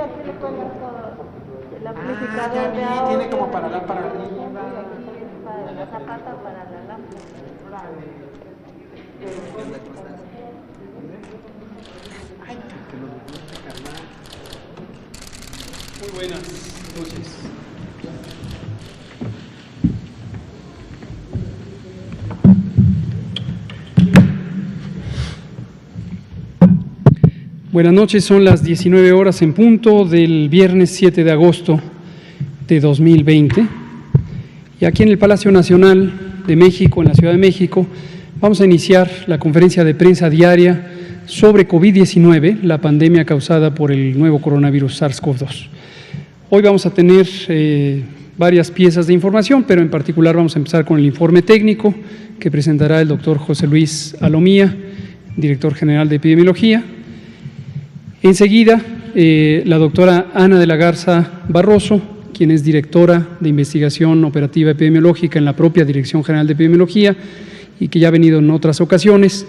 aquí le cuelgas todo el amplificador ya de vi, audio. tiene como para dar para arriba. Sí, aquí es para la zapata para la lámpara. Ay, que lo gusta, carnal. Muy buenas noches. Buenas noches, son las 19 horas en punto del viernes 7 de agosto de 2020. Y aquí en el Palacio Nacional de México, en la Ciudad de México, vamos a iniciar la conferencia de prensa diaria sobre COVID-19, la pandemia causada por el nuevo coronavirus SARS-CoV-2. Hoy vamos a tener varias piezas de información, pero en particular vamos a empezar con el informe técnico que presentará el doctor José Luis Alomía, director general de Epidemiología. Enseguida, la doctora Ana de la Garza Barroso, quien es directora de Investigación Operativa Epidemiológica en la propia Dirección General de Epidemiología y que ya ha venido en otras ocasiones.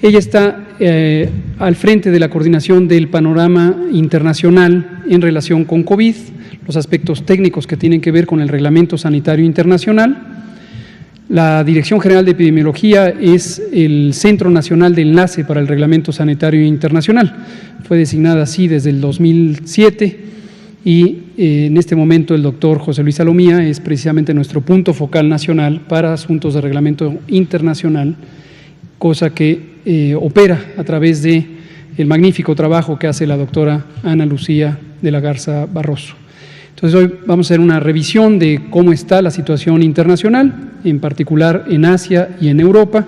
Ella está al frente de la coordinación del panorama internacional en relación con COVID, los aspectos técnicos que tienen que ver con el Reglamento Sanitario Internacional. La Dirección General de Epidemiología es el Centro Nacional de Enlace para el Reglamento Sanitario Internacional. Fue designada así desde el 2007 y en este momento el doctor José Luis Alomía es precisamente nuestro punto focal nacional para asuntos de reglamento internacional, cosa que opera a través de el magnífico trabajo que hace la doctora Ana Lucía de la Garza Barroso. Entonces hoy vamos a hacer una revisión de cómo está la situación internacional, en particular en Asia y en Europa,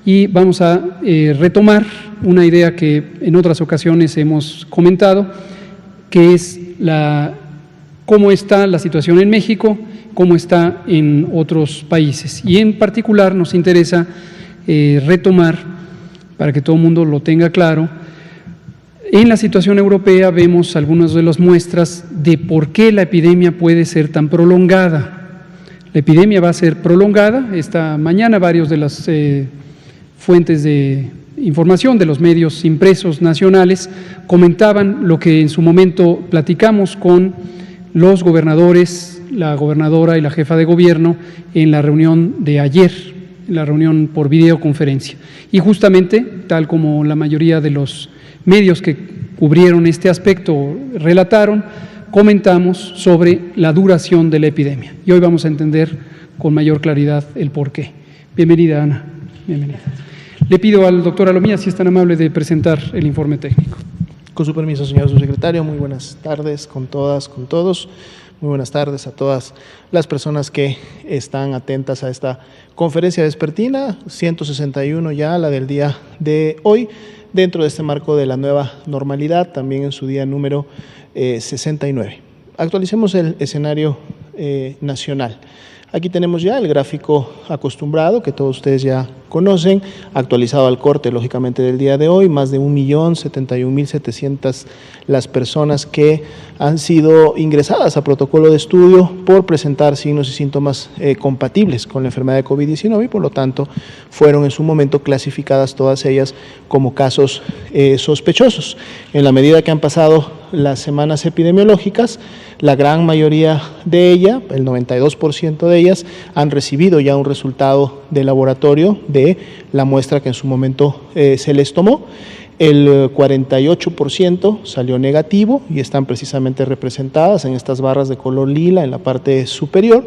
y vamos a retomar una idea que en otras ocasiones hemos comentado, que es cómo está la situación en México, cómo está en otros países. Y en particular nos interesa retomar, para que todo el mundo lo tenga claro, en la situación europea vemos algunas de las muestras de por qué la epidemia puede ser tan prolongada. La epidemia va a ser prolongada. Esta mañana varios de las fuentes de información de los medios impresos nacionales comentaban lo que en su momento platicamos con los gobernadores, la gobernadora y la jefa de gobierno en la reunión de ayer, en la reunión por videoconferencia. Y justamente, tal como la mayoría de los medios que cubrieron este aspecto relataron, comentamos sobre la duración de la epidemia. Y hoy vamos a entender con mayor claridad el porqué. Bienvenida, Ana. Bienvenida. Le pido al doctor Alomía si es tan amable de presentar el informe técnico. Con su permiso, señor subsecretario, muy buenas tardes con todas, con todos. Muy buenas tardes a todas las personas que están atentas a esta conferencia vespertina, 161 ya, la del día de hoy, dentro de este marco de la nueva normalidad, también en su día número 69. Actualicemos el escenario nacional. Aquí tenemos ya el gráfico acostumbrado que todos ustedes ya conocen, actualizado al corte, lógicamente, del día de hoy, más de 1.071.700 las personas que han sido ingresadas a protocolo de estudio por presentar signos y síntomas compatibles con la enfermedad de COVID-19 y por lo tanto fueron en su momento clasificadas todas ellas como casos sospechosos. En la medida que han pasado las semanas epidemiológicas, la gran mayoría de ellas, el 92% de ellas, han recibido ya un resultado de laboratorio de la muestra que en su momento se les tomó. El 48% salió negativo y están precisamente representadas en estas barras de color lila en la parte superior,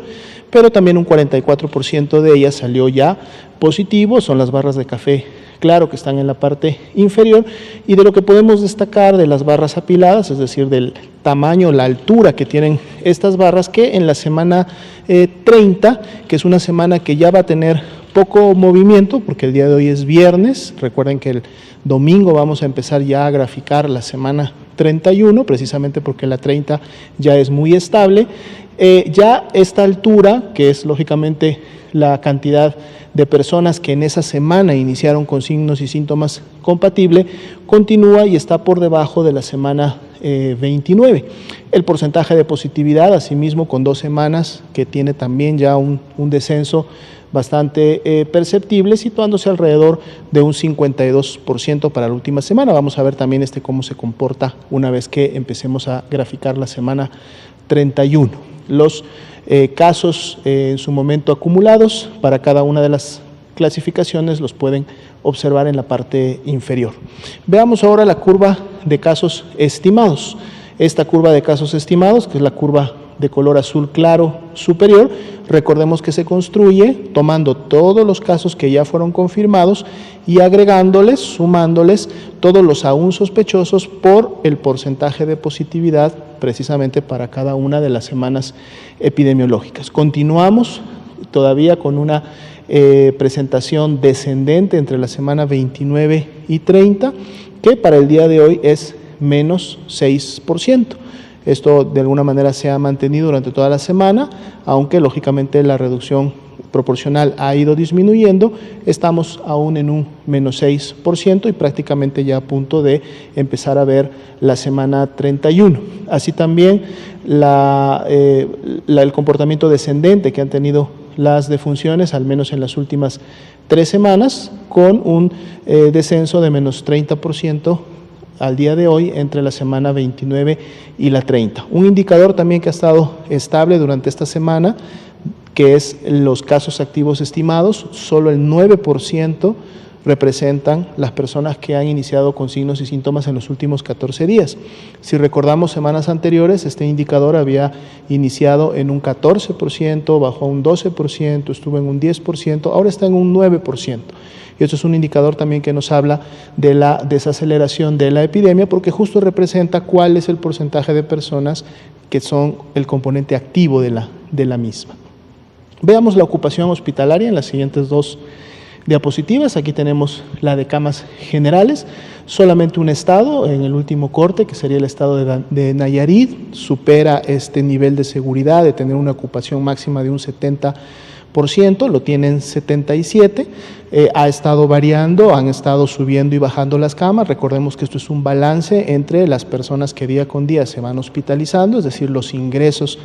pero también un 44% de ellas salió ya positivo, son las barras de café claro que están en la parte inferior, y de lo que podemos destacar de las barras apiladas, es decir, del tamaño, la altura que tienen estas barras, que en la semana 30, que es una semana que ya va a tener poco movimiento, porque el día de hoy es viernes, recuerden que el domingo vamos a empezar ya a graficar la semana 31, precisamente porque la 30 ya es muy estable. Ya esta altura, que es lógicamente la cantidad de personas que en esa semana iniciaron con signos y síntomas compatibles, continúa y está por debajo de la semana 29. El porcentaje de positividad, asimismo, con 2 semanas, que tiene también ya un descenso bastante perceptible, situándose alrededor de un 52% para la última semana. Vamos a ver también cómo se comporta una vez que empecemos a graficar la semana 31. Los casos en su momento acumulados para cada una de las clasificaciones los pueden observar en la parte inferior. Veamos ahora la curva de casos estimados. Esta curva de casos estimados, que es la curva de color azul claro superior, recordemos que se construye tomando todos los casos que ya fueron confirmados y agregándoles, sumándoles todos los aún sospechosos por el porcentaje de positividad precisamente para cada una de las semanas epidemiológicas. Continuamos todavía con una presentación descendente entre la semana 29 y 30, que para el día de hoy es menos 6%. Esto de alguna manera se ha mantenido durante toda la semana, aunque lógicamente la reducción proporcional ha ido disminuyendo. Estamos aún en un menos 6% y prácticamente ya a punto de empezar a ver la semana 31. Así también el comportamiento descendente que han tenido las defunciones, al menos en las últimas 3 semanas, con un descenso de menos 30% al día de hoy entre la semana 29 y la 30. Un indicador también que ha estado estable durante esta semana, que es los casos activos estimados, solo el 9% representan las personas que han iniciado con signos y síntomas en los últimos 14 días. Si recordamos semanas anteriores, este indicador había iniciado en un 14%, bajó a un 12%, estuvo en un 10%, ahora está en un 9%. Y esto es un indicador también que nos habla de la desaceleración de la epidemia, porque justo representa cuál es el porcentaje de personas que son el componente activo de la misma. Veamos la ocupación hospitalaria en las siguientes 2 diapositivas. Aquí tenemos la de camas generales. Solamente un estado en el último corte, que sería el estado de Nayarit, supera este nivel de seguridad de tener una ocupación máxima de un 70%, lo tienen 77%, ha estado variando, han estado subiendo y bajando las camas. Recordemos que esto es un balance entre las personas que día con día se van hospitalizando, es decir, los ingresos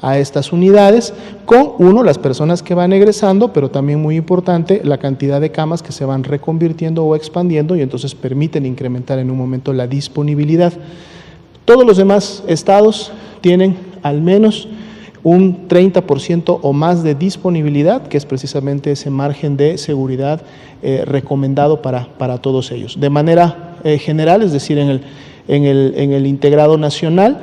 a estas unidades, con las personas que van egresando, pero también muy importante, la cantidad de camas que se van reconvirtiendo o expandiendo y entonces permiten incrementar en un momento la disponibilidad. Todos los demás estados tienen al menos un 30% o más de disponibilidad, que es precisamente ese margen de seguridad recomendado para todos ellos. De manera general, es decir, en el integrado nacional,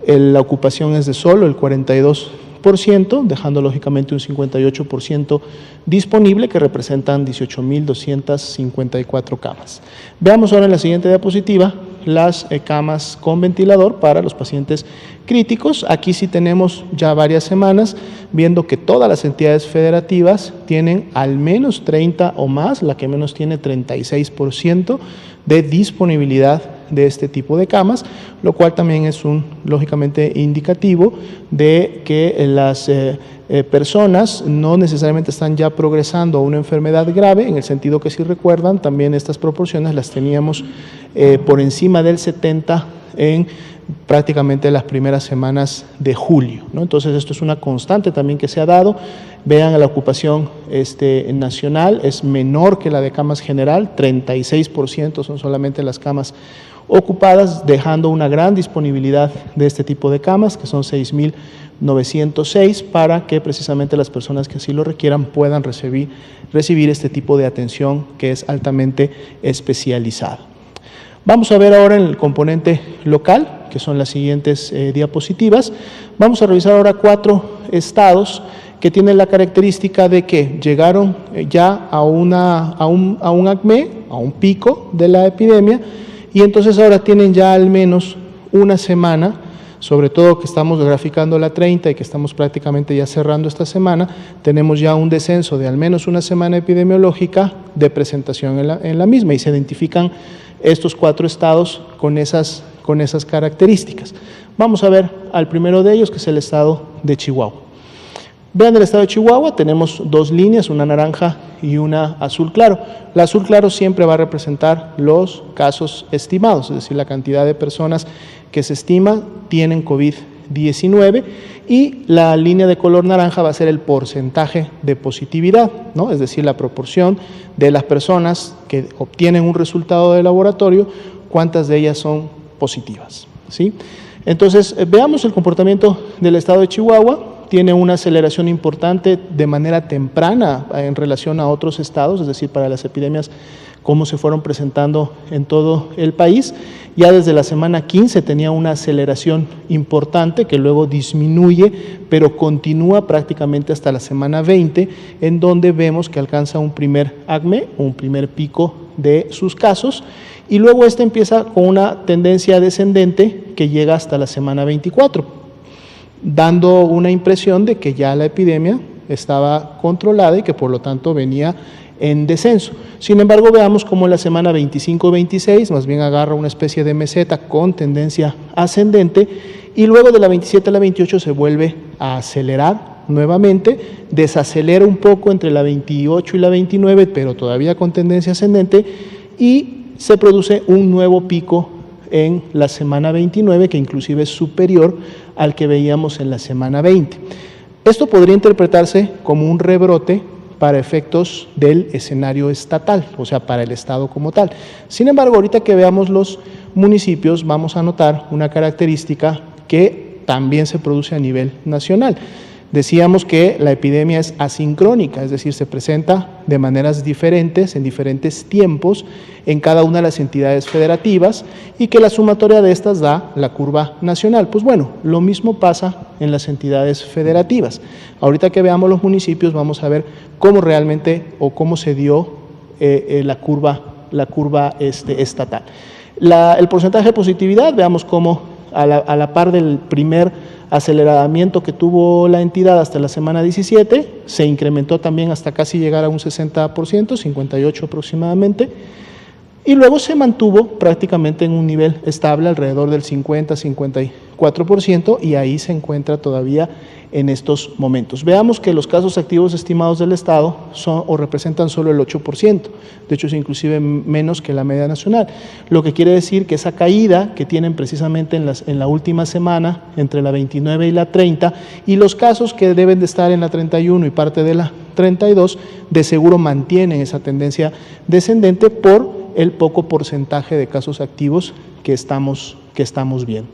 la ocupación es de solo el 42%, dejando lógicamente un 58% disponible, que representan 18.254 camas. Veamos ahora en la siguiente diapositiva las camas con ventilador para los pacientes críticos. Aquí sí tenemos ya varias semanas viendo que todas las entidades federativas tienen al menos 30 o más, la que menos tiene 36% de disponibilidad de este tipo de camas, lo cual también es lógicamente indicativo de que las personas no necesariamente están ya progresando a una enfermedad grave, en el sentido que, si recuerdan, también estas proporciones las teníamos por encima del 70% en prácticamente las primeras semanas de julio, ¿no? Entonces esto es una constante también que se ha dado. Vean, la ocupación nacional es menor que la de camas general, 36% son solamente las camas ocupadas, dejando una gran disponibilidad de este tipo de camas, que son 6.906, para que precisamente las personas que así lo requieran puedan recibir este tipo de atención que es altamente especializada. Vamos a ver ahora en el componente local, que son las siguientes diapositivas. Vamos a revisar ahora 4 estados que tienen la característica de que llegaron ya a un acme, a un pico de la epidemia, y entonces ahora tienen ya al menos una semana, sobre todo que estamos graficando la 30 y que estamos prácticamente ya cerrando esta semana, tenemos ya un descenso de al menos una semana epidemiológica de presentación en la misma, y se identifican estos 4 estados con esas características. Vamos a ver al primero de ellos, que es el estado de Chihuahua. Vean el estado de Chihuahua, tenemos dos líneas, una naranja y una azul claro. La azul claro siempre va a representar los casos estimados, es decir, la cantidad de personas que se estima tienen COVID-19, y la línea de color naranja va a ser el porcentaje de positividad, ¿no? Es decir, la proporción de las personas que obtienen un resultado de laboratorio, cuántas de ellas son positivas, ¿sí? Entonces, veamos el comportamiento del estado de Chihuahua. Tiene una aceleración importante de manera temprana en relación a otros estados, es decir, para las epidemias cómo se fueron presentando en todo el país. Ya desde la semana 15 tenía una aceleración importante que luego disminuye, pero continúa prácticamente hasta la semana 20, en donde vemos que alcanza un primer acme, un primer pico de sus casos, y luego este empieza con una tendencia descendente que llega hasta la semana 24, dando una impresión de que ya la epidemia estaba controlada y que por lo tanto venía en descenso. Sin embargo, veamos cómo en la semana 25-26 más bien agarra una especie de meseta con tendencia ascendente, y luego de la 27 a la 28 se vuelve a acelerar nuevamente, desacelera un poco entre la 28 y la 29, pero todavía con tendencia ascendente, y se produce un nuevo pico en la semana 29, que inclusive es superior al que veíamos en la semana 20. Esto podría interpretarse como un rebrote para efectos del escenario estatal, o sea, para el estado como tal. Sin embargo, ahorita que veamos los municipios, vamos a notar una característica que también se produce a nivel nacional. Decíamos que la epidemia es asincrónica, es decir, se presenta de maneras diferentes, en diferentes tiempos, en cada una de las entidades federativas, y que la sumatoria de estas da la curva nacional. Pues bueno, lo mismo pasa en las entidades federativas. Ahorita que veamos los municipios, vamos a ver cómo realmente o cómo se dio la curva estatal. El porcentaje de positividad, veamos cómo a la par del primer aceleramiento que tuvo la entidad hasta la semana 17, se incrementó también hasta casi llegar a un 60%, 58% aproximadamente, y luego se mantuvo prácticamente en un nivel estable alrededor del 50-54%, y ahí se encuentra todavía en estos momentos. Veamos que los casos activos estimados del Estado son o representan solo el 8%, de hecho es inclusive menos que la media nacional, lo que quiere decir que esa caída que tienen precisamente en la última semana, entre la 29 y la 30, y los casos que deben de estar en la 31 y parte de la 32, de seguro mantienen esa tendencia descendente por el poco porcentaje de casos activos que estamos viendo.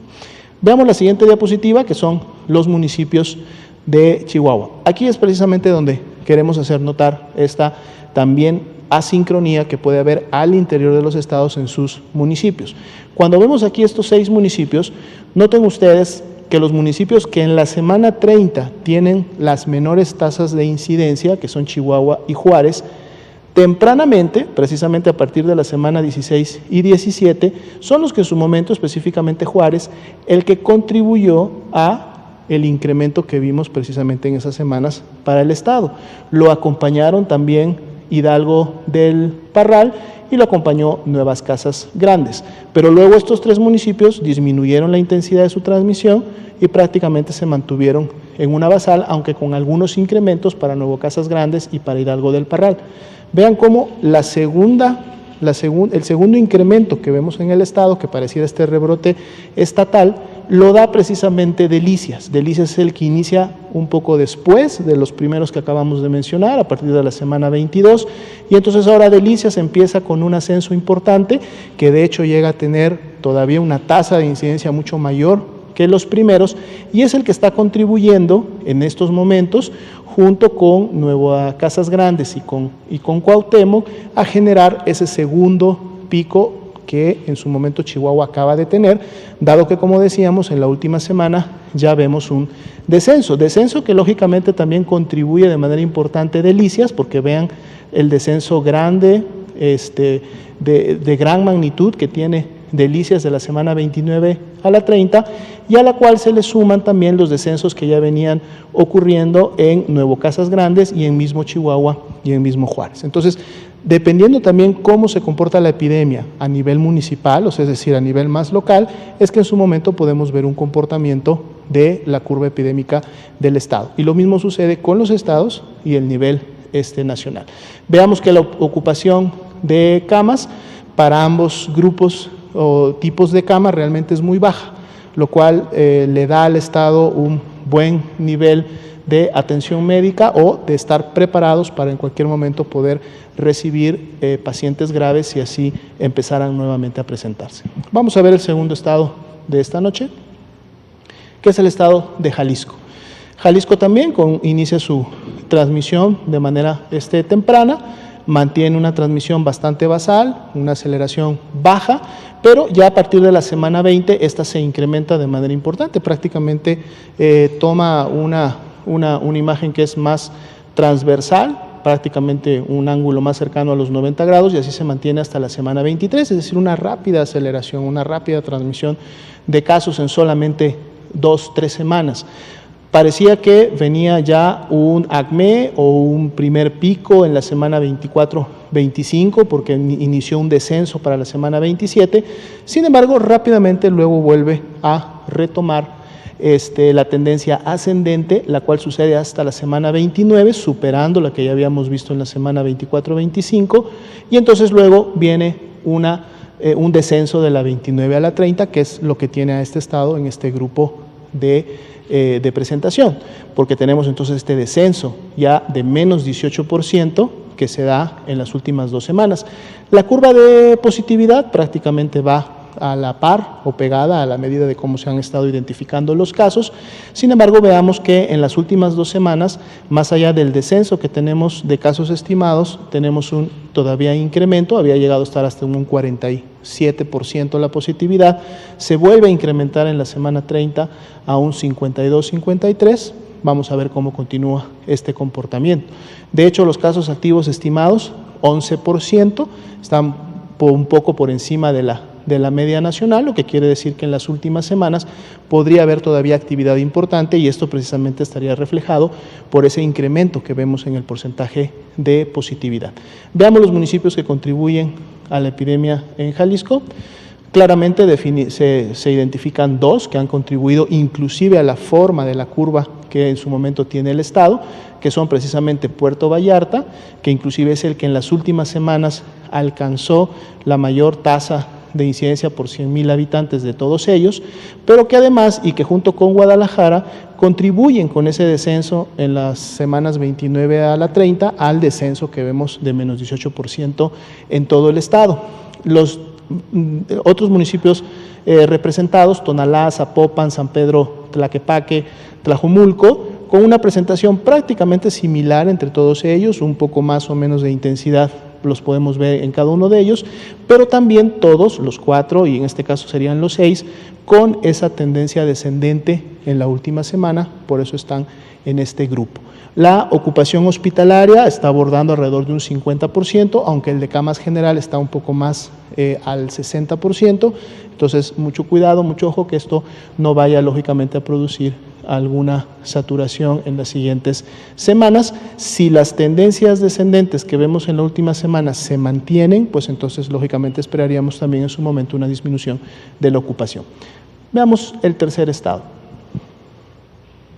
Veamos la siguiente diapositiva, que son los municipios de Chihuahua. Aquí es precisamente donde queremos hacer notar esta también asincronía que puede haber al interior de los estados en sus municipios. Cuando vemos aquí estos 6 municipios, noten ustedes que los municipios que en la semana 30 tienen las menores tasas de incidencia, que son Chihuahua y Juárez, tempranamente, precisamente a partir de la semana 16 y 17, son los que en su momento, específicamente Juárez, el que contribuyó a el incremento que vimos precisamente en esas semanas para el estado. Lo acompañaron también Hidalgo del Parral y lo acompañó Nuevas Casas Grandes. Pero luego estos 3 municipios disminuyeron la intensidad de su transmisión y prácticamente se mantuvieron en una basal, aunque con algunos incrementos para Nuevas Casas Grandes y para Hidalgo del Parral. Vean cómo el segundo incremento que vemos en el estado, que pareciera este rebrote estatal, lo da precisamente Delicias. Delicias es el que inicia un poco después de los primeros que acabamos de mencionar, a partir de la semana 22, y entonces ahora Delicias empieza con un ascenso importante, que de hecho llega a tener todavía una tasa de incidencia mucho mayor que los primeros, y es el que está contribuyendo en estos momentos, junto con Nuevas Casas Grandes y con Cuauhtémoc, a generar ese segundo pico que en su momento Chihuahua acaba de tener, dado que, como decíamos, en la última semana ya vemos un descenso que lógicamente también contribuye de manera importante Delicias, porque vean el descenso grande, de gran magnitud que tiene Delicias de la semana 29 a la 30, y a la cual se le suman también los descensos que ya venían ocurriendo en Nuevo Casas Grandes y en mismo Chihuahua y en mismo Juárez. Entonces, dependiendo también cómo se comporta la epidemia a nivel municipal, o sea, es decir, a nivel más local, es que en su momento podemos ver un comportamiento de la curva epidémica del Estado. Y lo mismo sucede con los estados y el nivel nacional. Veamos que la ocupación de camas para ambos grupos o tipos de cama realmente es muy baja, lo cual le da al Estado un buen nivel de atención médica o de estar preparados para en cualquier momento poder recibir pacientes graves y así empezaran nuevamente a presentarse. Vamos a ver el segundo estado de esta noche, que es el estado de Jalisco. Jalisco también inicia su transmisión de manera temprana, mantiene una transmisión bastante basal, una aceleración baja, pero ya a partir de la semana 20 esta se incrementa de manera importante, prácticamente toma una imagen que es más transversal, prácticamente un ángulo más cercano a los 90 grados y así se mantiene hasta la semana 23, es decir, una rápida aceleración, una rápida transmisión de casos en solamente 2-3 semanas. Parecía que venía ya un acme o un primer pico en la semana 24-25 porque inició un descenso para la semana 27, sin embargo rápidamente luego vuelve a retomar la tendencia ascendente, la cual sucede hasta la semana 29, superando la que ya habíamos visto en la semana 24-25, y entonces luego viene un descenso de la 29 a la 30, que es lo que tiene a este estado en este grupo de presentación, porque tenemos entonces este descenso ya de menos 18% que se da en las últimas 2 semanas. La curva de positividad prácticamente va a la par o pegada a la medida de cómo se han estado identificando los casos. Sin embargo, veamos que en las últimas 2 semanas, más allá del descenso que tenemos de casos estimados, tenemos un todavía incremento, había llegado a estar hasta un 47% la positividad, se vuelve a incrementar en la semana 30 a un 52-53%, vamos a ver cómo continúa este comportamiento. De hecho, los casos activos estimados, 11%, están un poco por encima de la media nacional, lo que quiere decir que en las últimas semanas podría haber todavía actividad importante y esto precisamente estaría reflejado por ese incremento que vemos en el porcentaje de positividad. Veamos los municipios que contribuyen a la epidemia en Jalisco. Claramente se identifican 2 que han contribuido inclusive a la forma de la curva que en su momento tiene el Estado, que son precisamente Puerto Vallarta, que inclusive es el que en las últimas semanas alcanzó la mayor tasa de incidencia por 100,000 habitantes de todos ellos, pero que además y que junto con Guadalajara contribuyen con ese descenso en las semanas 29 a la 30 al descenso que vemos de menos 18% en todo el estado. Los otros municipios representados, Tonalá, Zapopan, San Pedro, Tlaquepaque, Tlajumulco, con una presentación prácticamente similar entre todos ellos, un poco más o menos de intensidad los podemos ver en cada uno de ellos, pero también todos, los 4, y en este caso serían los 6, con esa tendencia descendente en la última semana, por eso están en este grupo. La ocupación hospitalaria está abordando alrededor de un 50%, aunque el de camas general está un poco más al 60%, entonces mucho cuidado, mucho ojo que esto no vaya lógicamente a producir alguna saturación en las siguientes semanas. Si las tendencias descendentes que vemos en la última semana se mantienen, pues entonces lógicamente esperaríamos también en su momento una disminución de la ocupación. Veamos el tercer estado.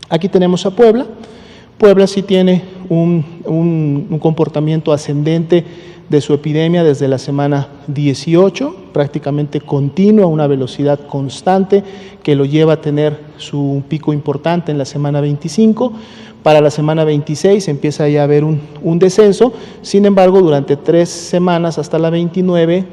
Aquí tenemos a Puebla. Puebla sí tiene un comportamiento ascendente de su epidemia desde la semana 18, prácticamente continua, una velocidad constante que lo lleva a tener su pico importante en la semana 25. Para la semana 26 empieza ya a haber un descenso, sin embargo durante 3 semanas hasta la 29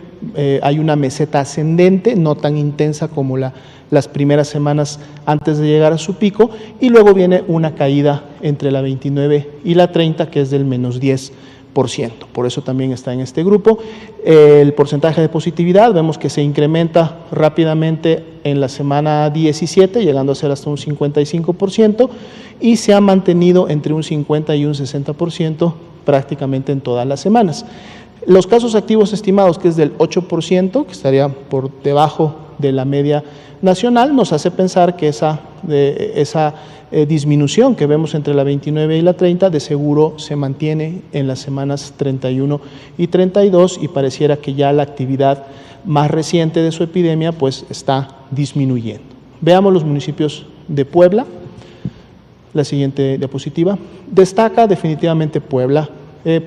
hay una meseta ascendente, no tan intensa como las primeras semanas antes de llegar a su pico, y luego viene una caída entre la 29 y la 30 que es del menos 10%. Por eso también está en este grupo. El porcentaje de positividad vemos que se incrementa rápidamente en la semana 17, llegando a ser hasta un 55%, y se ha mantenido entre un 50 y un 60% prácticamente en todas las semanas. Los casos activos estimados, que es del 8%, que estaría por debajo de la media nacional, nos hace pensar que esa disminución que vemos entre la 29 y la 30 de seguro se mantiene en las semanas 31 y 32 y pareciera que ya la actividad más reciente de su epidemia pues está disminuyendo. Veamos los municipios de Puebla. La siguiente diapositiva. Destaca definitivamente Puebla.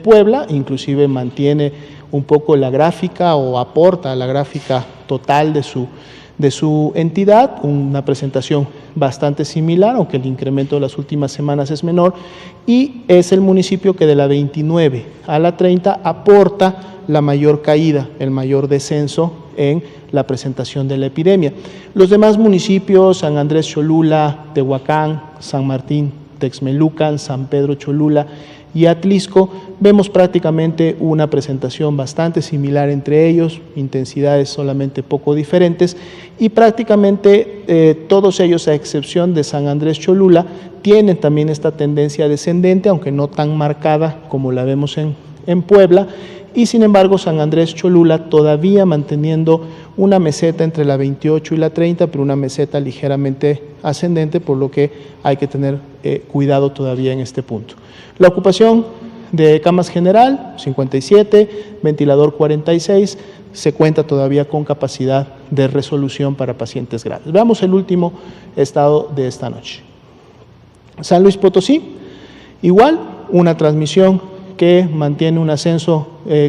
Puebla inclusive mantiene un poco la gráfica o aporta a la gráfica total de su entidad, una presentación bastante similar, aunque el incremento de las últimas semanas es menor, y es el municipio que de la 29 a la 30 aporta la mayor caída, el mayor descenso en la presentación de la epidemia. Los demás municipios, San Andrés Cholula, Tehuacán, San Martín Texmelucan, San Pedro Cholula y Atlisco, vemos prácticamente una presentación bastante similar entre ellos, intensidades solamente poco diferentes, y prácticamente todos ellos, a excepción de San Andrés Cholula, tienen también esta tendencia descendente, aunque no tan marcada como la vemos en Puebla, y sin embargo San Andrés Cholula todavía manteniendo una meseta entre la 28 y la 30, pero una meseta ligeramente ascendente, por lo que hay que tener cuidado todavía en este punto. La ocupación de camas general, 57, ventilador 46, se cuenta todavía con capacidad de resolución para pacientes graves. Veamos el último estado de esta noche. San Luis Potosí, igual, una transmisión que mantiene un ascenso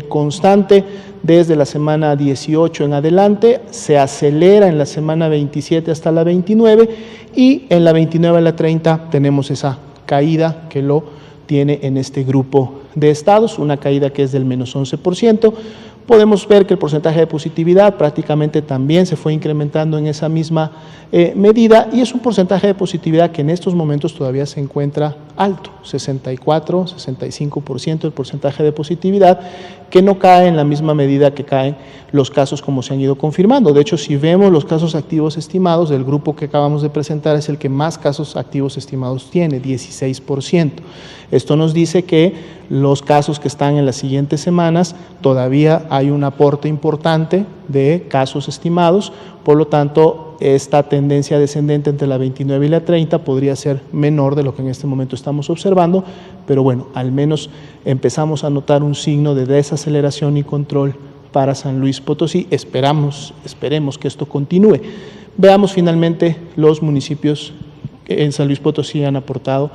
constante desde la semana 18 en adelante, se acelera en la semana 27 hasta la 29 y en la 29 a la 30 tenemos esa caída que lo tiene en este grupo de estados, una caída que es del menos 11%. Podemos ver que el porcentaje de positividad prácticamente también se fue incrementando en esa misma medida, y es un porcentaje de positividad que en estos momentos todavía se encuentra alto, 64, 65% el porcentaje de positividad, que no cae en la misma medida que caen los casos como se han ido confirmando. De hecho, si vemos los casos activos estimados, el grupo que acabamos de presentar es el que más casos activos estimados tiene, 16%. Esto nos dice que los casos que están en las siguientes semanas todavía hay un aporte importante de casos estimados, por lo tanto esta tendencia descendente entre la 29 y la 30 podría ser menor de lo que en este momento estamos observando, pero bueno, al menos empezamos a notar un signo de desaceleración y control para San Luis Potosí. Esperemos que esto continúe. Veamos finalmente los municipios que en San Luis Potosí han aportado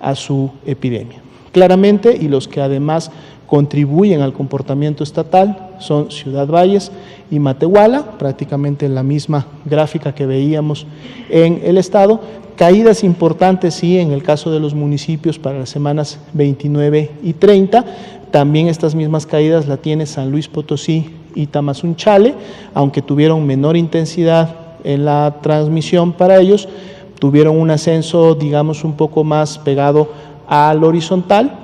a su epidemia. Claramente, y los que además contribuyen al comportamiento estatal son Ciudad Valles y Matehuala, prácticamente en la misma gráfica que veíamos en el estado. Caídas importantes, sí, en el caso de los municipios para las semanas 29 y 30. También estas mismas caídas la tiene San Luis Potosí y Tamazunchale, aunque tuvieron menor intensidad en la transmisión para ellos, tuvieron un ascenso, digamos, un poco más pegado al horizontal,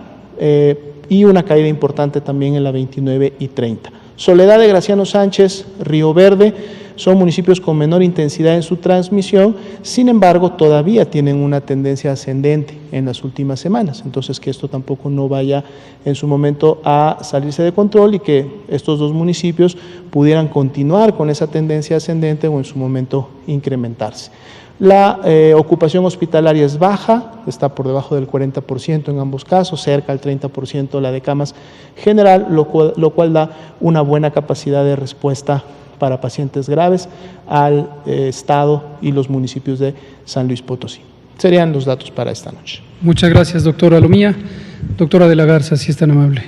y una caída importante también en la 29 y 30. Soledad de Graciano Sánchez, Río Verde, son municipios con menor intensidad en su transmisión, sin embargo todavía tienen una tendencia ascendente en las últimas semanas, entonces que esto tampoco no vaya en su momento a salirse de control y que estos dos municipios pudieran continuar con esa tendencia ascendente o en su momento incrementarse. La ocupación hospitalaria es baja, está por debajo del 40% en ambos casos, cerca del 30% la de camas general, lo cual da una buena capacidad de respuesta para pacientes graves al estado y los municipios de San Luis Potosí. Serían los datos para esta noche. Muchas gracias, doctora Lomía. Doctora de la Garza, si es tan amable.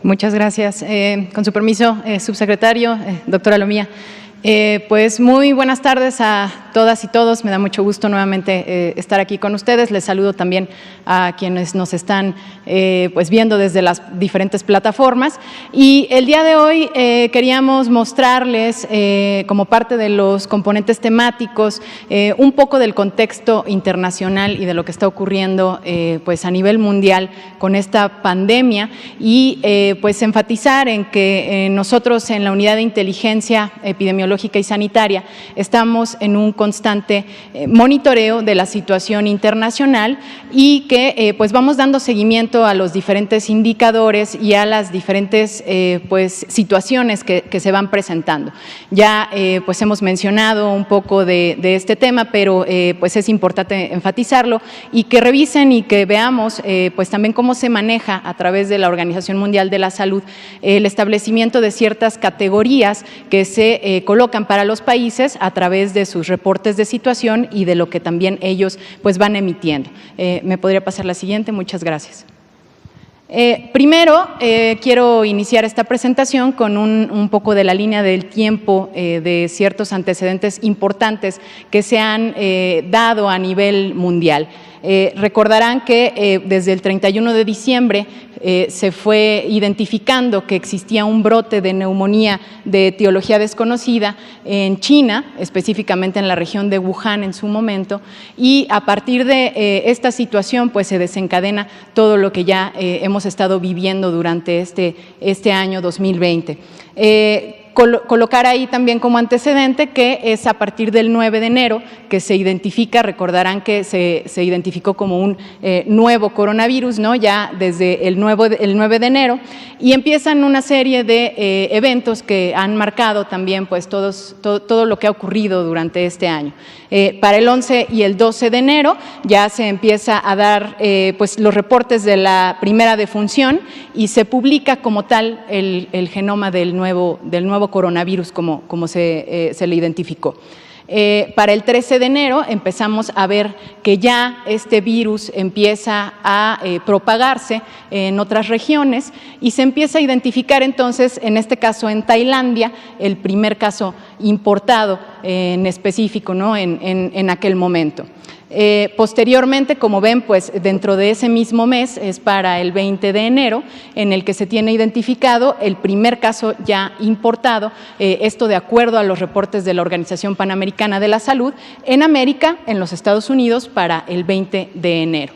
Muchas gracias. Con su permiso, subsecretario, doctora Lomía. Pues muy buenas tardes a todas y todos. Me da mucho gusto nuevamente estar aquí con ustedes. Les saludo también a quienes nos están pues viendo desde las diferentes plataformas. Y el día de hoy queríamos mostrarles, como parte de los componentes temáticos, un poco del contexto internacional y de lo que está ocurriendo pues a nivel mundial con esta pandemia, y pues enfatizar en que nosotros en la Unidad de Inteligencia Epidemiológica y Sanitaria estamos en un constante monitoreo de la situación internacional y que pues vamos dando seguimiento a los diferentes indicadores y a las diferentes pues situaciones que se van presentando. Ya pues hemos mencionado un poco de este tema, pero pues es importante enfatizarlo y que revisen y que veamos pues también cómo se maneja a través de la Organización Mundial de la Salud el establecimiento de ciertas categorías que se colocan para los países a través de sus reportes de situación y de lo que también ellos pues van emitiendo. ¿Me podría pasar la siguiente? Muchas gracias. Primero, quiero iniciar esta presentación con un poco de la línea del tiempo de ciertos antecedentes importantes que se han dado a nivel mundial. Recordarán que desde el 31 de diciembre se fue identificando que existía un brote de neumonía de etiología desconocida en China, específicamente en la región de Wuhan en su momento, y a partir de esta situación pues se desencadena todo lo que ya hemos estado viviendo durante este año 2020. Colocar ahí también como antecedente que es a partir del 9 de enero que se identifica, recordarán que se identificó como un nuevo coronavirus, ¿no? Ya desde el 9 de enero, y empiezan una serie de eventos que han marcado también pues todo lo que ha ocurrido durante este año. Para el 11 y el 12 de enero ya se empieza a dar pues los reportes de la primera defunción y se publica como tal el genoma del nuevo coronavirus como se le identificó. Para el 13 de enero empezamos a ver que ya este virus empieza a propagarse en otras regiones y se empieza a identificar entonces, en este caso en Tailandia, el primer caso importado en específico, ¿no? en aquel momento. Posteriormente, como ven, pues dentro de ese mismo mes, es para el 20 de enero, en el que se tiene identificado el primer caso ya importado, esto de acuerdo a los reportes de la Organización Panamericana de la Salud, en América, en los Estados Unidos, para el 20 de enero.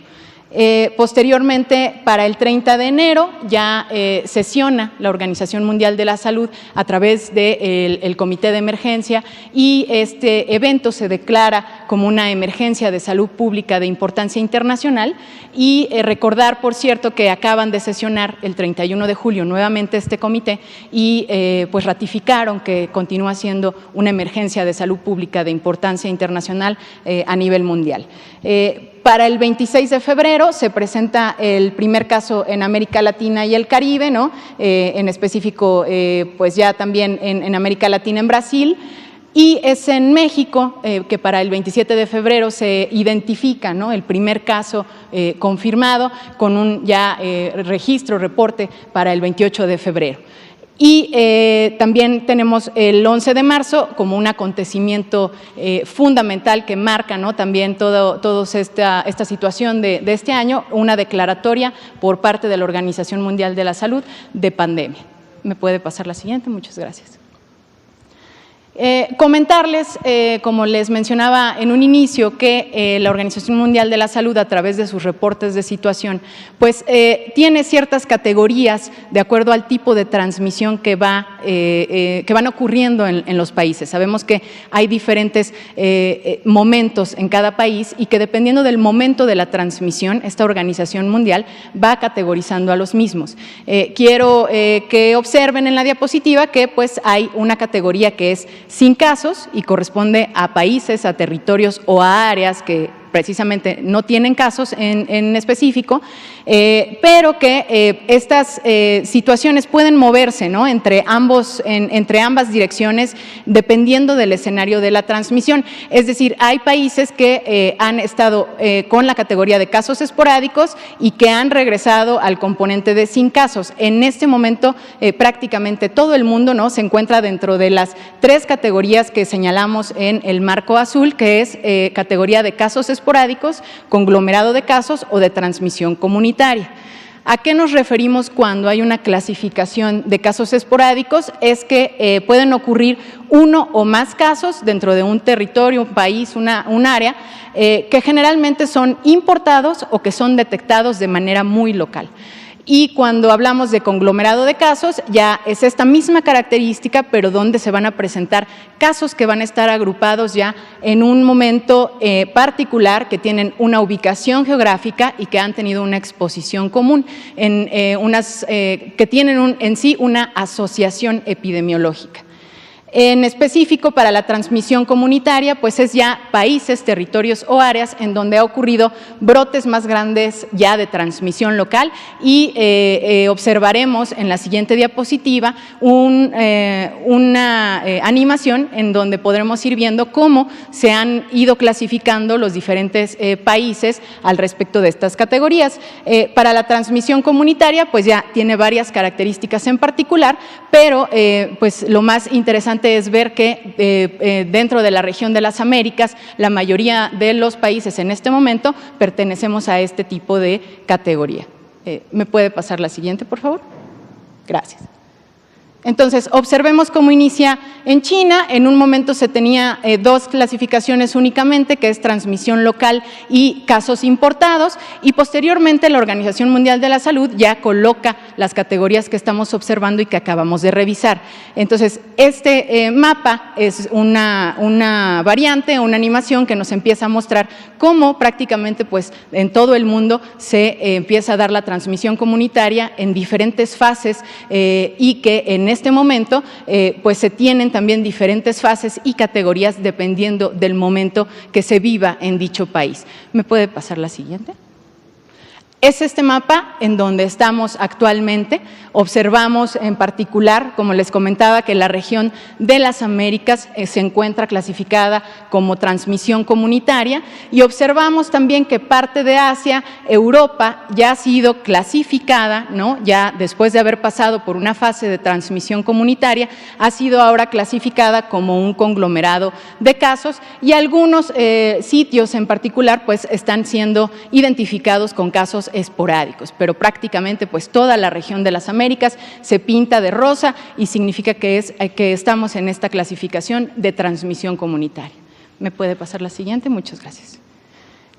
Posteriormente, para el 30 de enero, ya sesiona la Organización Mundial de la Salud a través del Comité de Emergencia y este evento se declara como una emergencia de salud pública de importancia internacional y recordar, por cierto, que acaban de sesionar el 31 de julio nuevamente este comité y pues ratificaron que continúa siendo una emergencia de salud pública de importancia internacional a nivel mundial. Para el 26 de febrero se presenta el primer caso en América Latina y el Caribe, ¿no? En específico, pues ya también en América Latina, en Brasil, y es en México que para el 27 de febrero se identifica, ¿no? El primer caso confirmado con un ya reporte para el 28 de febrero. Y también tenemos el 11 de marzo como un acontecimiento fundamental que marca, ¿no? También toda esta situación de este año, una declaratoria por parte de la Organización Mundial de la Salud de pandemia. ¿Me puede pasar la siguiente? Muchas gracias. Comentarles, como les mencionaba en un inicio, que la Organización Mundial de la Salud, a través de sus reportes de situación, pues tiene ciertas categorías de acuerdo al tipo de transmisión que van ocurriendo en los países. Sabemos que hay diferentes momentos en cada país y que dependiendo del momento de la transmisión, esta Organización Mundial va categorizando a los mismos. Quiero que observen en la diapositiva que pues hay una categoría que es sin casos y corresponde a países, a territorios o a áreas que precisamente no tienen casos en específico, pero que estas situaciones pueden moverse, ¿no? entre ambas direcciones dependiendo del escenario de la transmisión. Es decir, hay países que han estado con la categoría de casos esporádicos y que han regresado al componente de sin casos. En este momento prácticamente todo el mundo, ¿no? se encuentra dentro de las tres categorías que señalamos en el marco azul, que es categoría de casos esporádicos, conglomerado de casos o de transmisión comunitaria. ¿A qué nos referimos cuando hay una clasificación de casos esporádicos? Es que pueden ocurrir uno o más casos dentro de un territorio, un país, un área, que generalmente son importados o que son detectados de manera muy local. Y cuando hablamos de conglomerado de casos, ya es esta misma característica, pero donde se van a presentar casos que van a estar agrupados ya en un momento particular, que tienen una ubicación geográfica y que han tenido una exposición común, que tienen en sí una asociación epidemiológica. En específico, para la transmisión comunitaria, pues es ya países, territorios o áreas en donde ha ocurrido brotes más grandes ya de transmisión local y observaremos en la siguiente diapositiva una animación en donde podremos ir viendo cómo se han ido clasificando los diferentes países al respecto de estas categorías. Para la transmisión comunitaria, pues ya tiene varias características en particular, pero pues lo más interesante es ver que dentro de la región de las Américas, la mayoría de los países en este momento pertenecemos a este tipo de categoría. ¿Me puede pasar la siguiente, por favor? Gracias. Entonces, observemos cómo inicia en China. En un momento se tenía dos clasificaciones únicamente, que es transmisión local y casos importados, y posteriormente la Organización Mundial de la Salud ya coloca las categorías que estamos observando y que acabamos de revisar. Entonces, este mapa es una variante, una animación que nos empieza a mostrar cómo prácticamente pues, en todo el mundo se empieza a dar la transmisión comunitaria en diferentes fases y que en este momento pues se tienen también diferentes fases y categorías dependiendo del momento que se viva en dicho país. ¿Me puede pasar la siguiente? Es este mapa en donde estamos actualmente. Observamos en particular, como les comentaba, que la región de las Américas se encuentra clasificada como transmisión comunitaria y observamos también que parte de Asia, Europa, ya ha sido clasificada, ¿no? Ya después de haber pasado por una fase de transmisión comunitaria, ha sido ahora clasificada como un conglomerado de casos y algunos sitios en particular pues están siendo identificados con casos esporádicos, pero prácticamente pues toda la región de las Américas se pinta de rosa y significa que estamos en esta clasificación de transmisión comunitaria. ¿Me puede pasar la siguiente? Muchas gracias.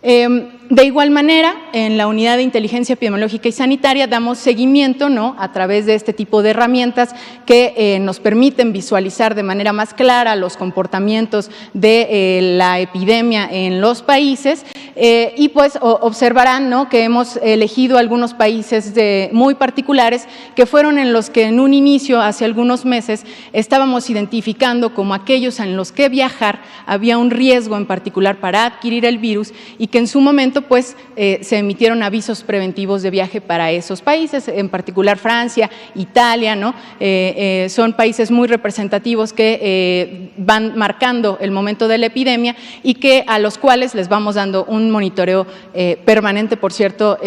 De igual manera, en la Unidad de Inteligencia Epidemiológica y Sanitaria damos seguimiento, ¿no?, a través de este tipo de herramientas que nos permiten visualizar de manera más clara los comportamientos de la epidemia en los países y pues observarán, ¿no?, que hemos elegido algunos países muy particulares que fueron en los que en un inicio, hace algunos meses, estábamos identificando como aquellos en los que viajar había un riesgo en particular para adquirir el virus y que en su momento pues se emitieron avisos preventivos de viaje para esos países, en particular Francia, Italia, ¿no? Son países muy representativos que van marcando el momento de la epidemia y que a los cuales les vamos dando un monitoreo permanente. Por cierto,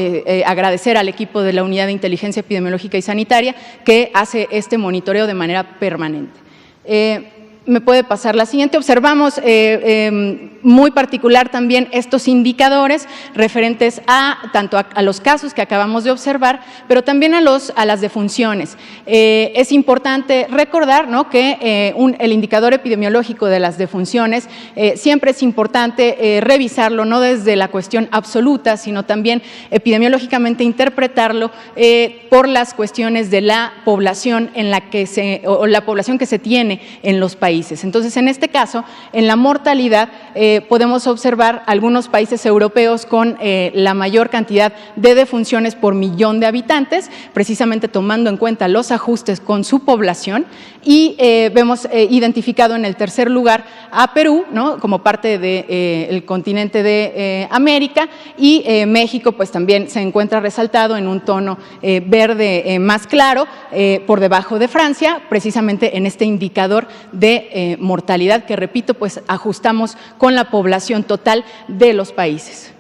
agradecer al equipo de la Unidad de Inteligencia Epidemiológica y Sanitaria que hace este monitoreo de manera permanente. ¿Me puede pasar la siguiente? Observamos muy particular también estos indicadores referentes tanto a los casos que acabamos de observar, pero también a las defunciones. Es importante recordar, ¿no?, que el indicador epidemiológico de las defunciones siempre es importante revisarlo, no desde la cuestión absoluta, sino también epidemiológicamente interpretarlo por las cuestiones de la población o la población que se tiene en los países. Entonces, en este caso, en la mortalidad podemos observar algunos países europeos con la mayor cantidad de defunciones por millón de habitantes, precisamente tomando en cuenta los ajustes con su población, y vemos identificado en el tercer lugar a Perú, ¿no?, como parte del continente de América, y México pues también se encuentra resaltado en un tono verde más claro por debajo de Francia, precisamente en este indicador de mortalidad que, repito, pues ajustamos con la población total de los países.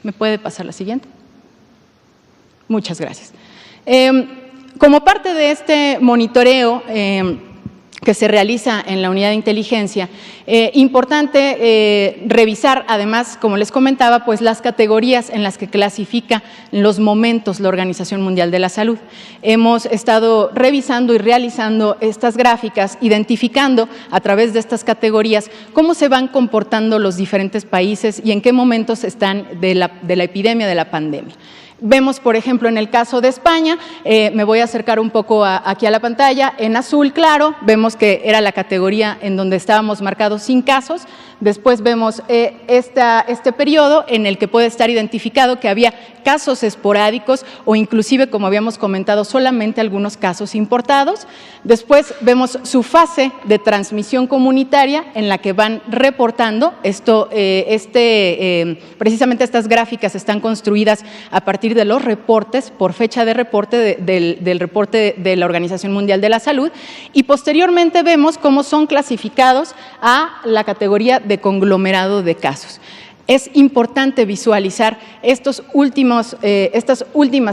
¿Me puede pasar la siguiente? Muchas gracias. Como parte de este monitoreo que se realiza en la unidad de inteligencia, importante revisar además, como les comentaba, pues las categorías en las que clasifica los momentos la Organización Mundial de la Salud. Hemos estado revisando y realizando estas gráficas, identificando a través de estas categorías cómo se van comportando los diferentes países y en qué momentos están de la epidemia, de la pandemia. Vemos, por ejemplo, en el caso de España, me voy a acercar un poco aquí a la pantalla, en azul claro, vemos que era la categoría en donde estábamos marcados sin casos. Después vemos este periodo en el que puede estar identificado que había casos esporádicos o inclusive, como habíamos comentado, solamente algunos casos importados. Después vemos su fase de transmisión comunitaria en la que van reportando. Precisamente estas gráficas están construidas a partir de los reportes, por fecha de reporte del reporte de la Organización Mundial de la Salud, y posteriormente vemos cómo son clasificados a la categoría de conglomerado de casos. Es importante visualizar estas últimas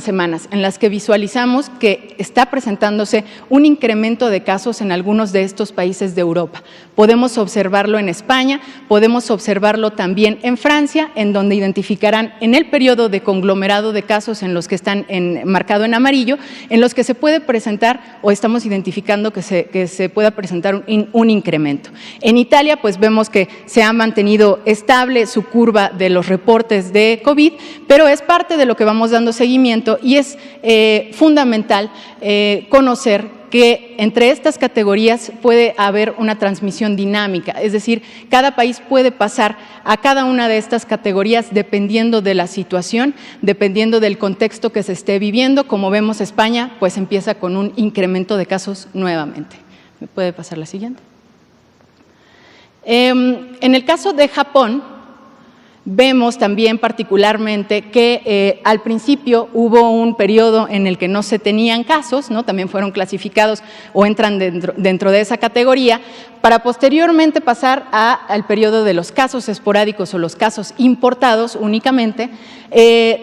semanas en las que visualizamos que está presentándose un incremento de casos en algunos de estos países de Europa. Podemos observarlo en España, podemos observarlo también en Francia, en donde identificarán en el periodo de conglomerado de casos en los que están marcado en amarillo, en los que se puede presentar o estamos identificando que se pueda presentar un incremento. En Italia, pues vemos que se ha mantenido estable su curva de los reportes de COVID, pero es parte de lo que vamos dando seguimiento y es fundamental conocer que entre estas categorías puede haber una transmisión dinámica, es decir, cada país puede pasar a cada una de estas categorías dependiendo de la situación, dependiendo del contexto que se esté viviendo. Como vemos, España pues empieza con un incremento de casos nuevamente. ¿Me puede pasar la siguiente? En el caso de Japón, vemos también particularmente que al principio hubo un periodo en el que no se tenían casos, ¿no? También fueron clasificados o entran dentro de esa categoría, para posteriormente pasar al periodo de los casos esporádicos o los casos importados únicamente.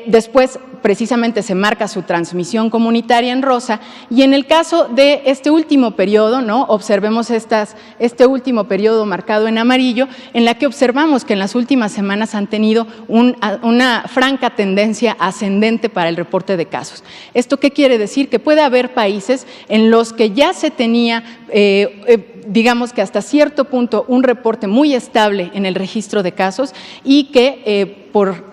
Después precisamente se marca su transmisión comunitaria en rosa, y en el caso de este último periodo, ¿no? Observemos este último periodo marcado en amarillo, en la que observamos que en las últimas semanas han tenido una franca tendencia ascendente para el reporte de casos. ¿Esto qué quiere decir? Que puede haber países en los que ya se tenía, digamos que hasta cierto punto, un reporte muy estable en el registro de casos y que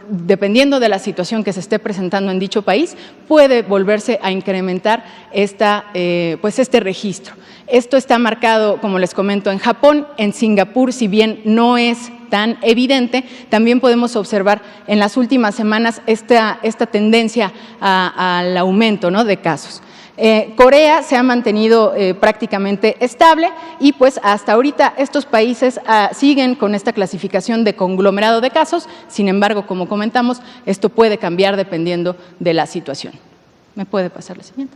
dependiendo de la situación que se esté presentando en dicho país, puede volverse a incrementar este registro. Esto está marcado, como les comento, en Japón. En Singapur, si bien no es tan evidente, también podemos observar en las últimas semanas esta tendencia al aumento, ¿no?, de casos. Corea se ha mantenido prácticamente estable y pues hasta ahorita estos países siguen con esta clasificación de conglomerado de casos. Sin embargo, como comentamos, esto puede cambiar dependiendo de la situación. ¿Me puede pasar la siguiente?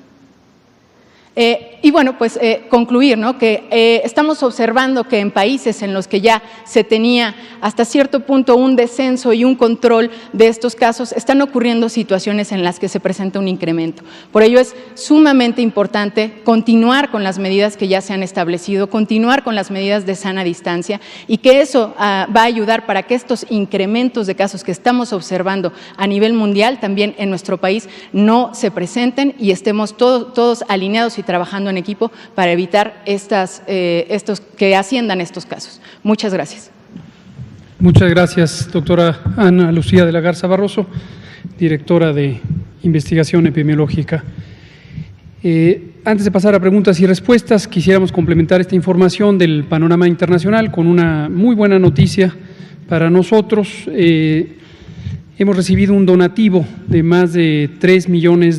Y bueno, pues concluir, ¿no?, que estamos observando que en países en los que ya se tenía hasta cierto punto un descenso y un control de estos casos, están ocurriendo situaciones en las que se presenta un incremento. Por ello es sumamente importante continuar con las medidas que ya se han establecido, continuar con las medidas de sana distancia, y que eso va a ayudar para que estos incrementos de casos que estamos observando a nivel mundial, también en nuestro país, no se presenten y estemos todos alineados y trabajando en equipo para evitar que asciendan estos casos. Muchas gracias. Muchas gracias, doctora Ana Lucía de la Garza Barroso, directora de Investigación Epidemiológica. Antes de pasar a preguntas y respuestas, quisiéramos complementar esta información del panorama internacional con una muy buena noticia para nosotros. Hemos recibido un donativo de más de $3 millones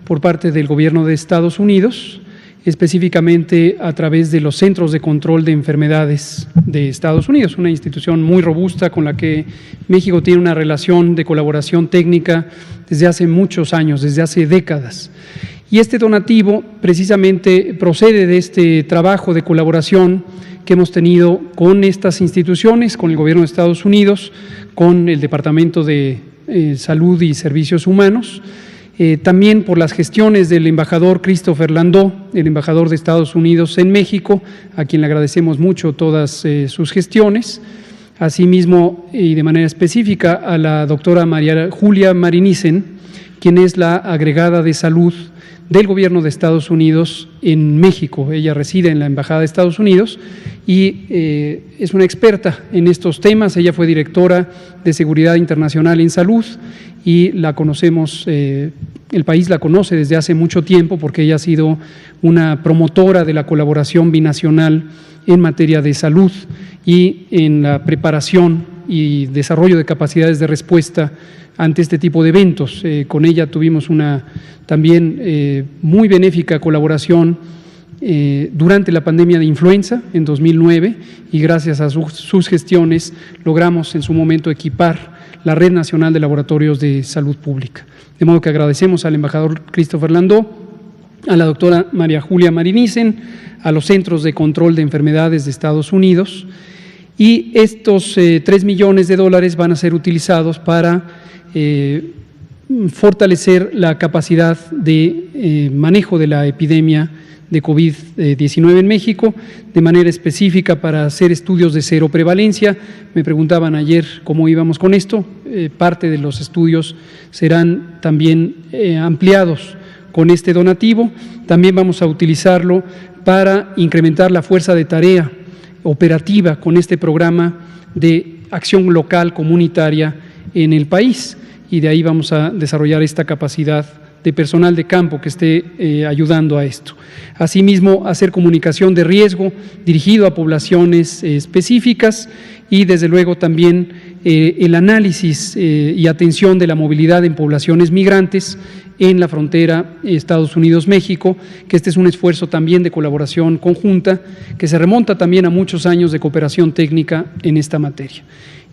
por parte del gobierno de Estados Unidos, específicamente a través de los Centros de Control de Enfermedades de Estados Unidos, una institución muy robusta con la que México tiene una relación de colaboración técnica desde hace muchos años, desde hace décadas. Y este donativo precisamente procede de este trabajo de colaboración que hemos tenido con estas instituciones, con el gobierno de Estados Unidos, con el Departamento de Salud y Servicios Humanos, también por las gestiones del embajador Christopher Landau, el embajador de Estados Unidos en México, a quien le agradecemos mucho todas sus gestiones. Asimismo, y de manera específica, a la doctora María Julia Marinissen, quien es la agregada de salud del gobierno de Estados Unidos en México. Ella reside en la Embajada de Estados Unidos y es una experta en estos temas. Ella fue directora de Seguridad Internacional en Salud y la conocemos, el país la conoce desde hace mucho tiempo porque ella ha sido una promotora de la colaboración binacional en materia de salud y en la preparación y desarrollo de capacidades de respuesta ante este tipo de eventos. Con ella tuvimos una también muy benéfica colaboración durante la pandemia de influenza en 2009 y gracias a sus gestiones logramos en su momento equipar la Red Nacional de Laboratorios de Salud Pública. De modo que agradecemos al embajador Christopher Landó, a la doctora María Julia Marinicen, a los Centros de Control de Enfermedades de Estados Unidos, y estos $3 millones van a ser utilizados para fortalecer la capacidad de manejo de la epidemia de COVID-19 en México, de manera específica para hacer estudios de cero prevalencia. Me preguntaban ayer cómo íbamos con esto. Parte de los estudios serán también ampliados con este donativo. También vamos a utilizarlo para incrementar la fuerza de tarea operativa con este programa de acción local comunitaria en el país, y de ahí vamos a desarrollar esta capacidad de personal de campo que esté ayudando a esto. Asimismo, hacer comunicación de riesgo dirigido a poblaciones específicas y desde luego también el análisis y atención de la movilidad en poblaciones migrantes en la frontera Estados Unidos-México, que este es un esfuerzo también de colaboración conjunta que se remonta también a muchos años de cooperación técnica en esta materia.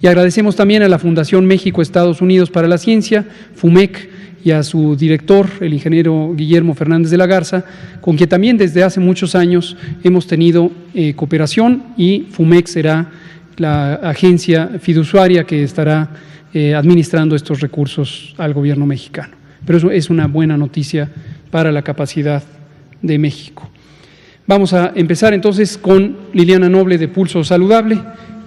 Y agradecemos también a la Fundación México-Estados Unidos para la Ciencia, FUMEC, y a su director, el ingeniero Guillermo Fernández de la Garza, con quien también desde hace muchos años hemos tenido cooperación, y FUMEC será la agencia fiduciaria que estará administrando estos recursos al gobierno mexicano. Pero eso es una buena noticia para la capacidad de México. Vamos a empezar entonces con Liliana Noble de Pulso Saludable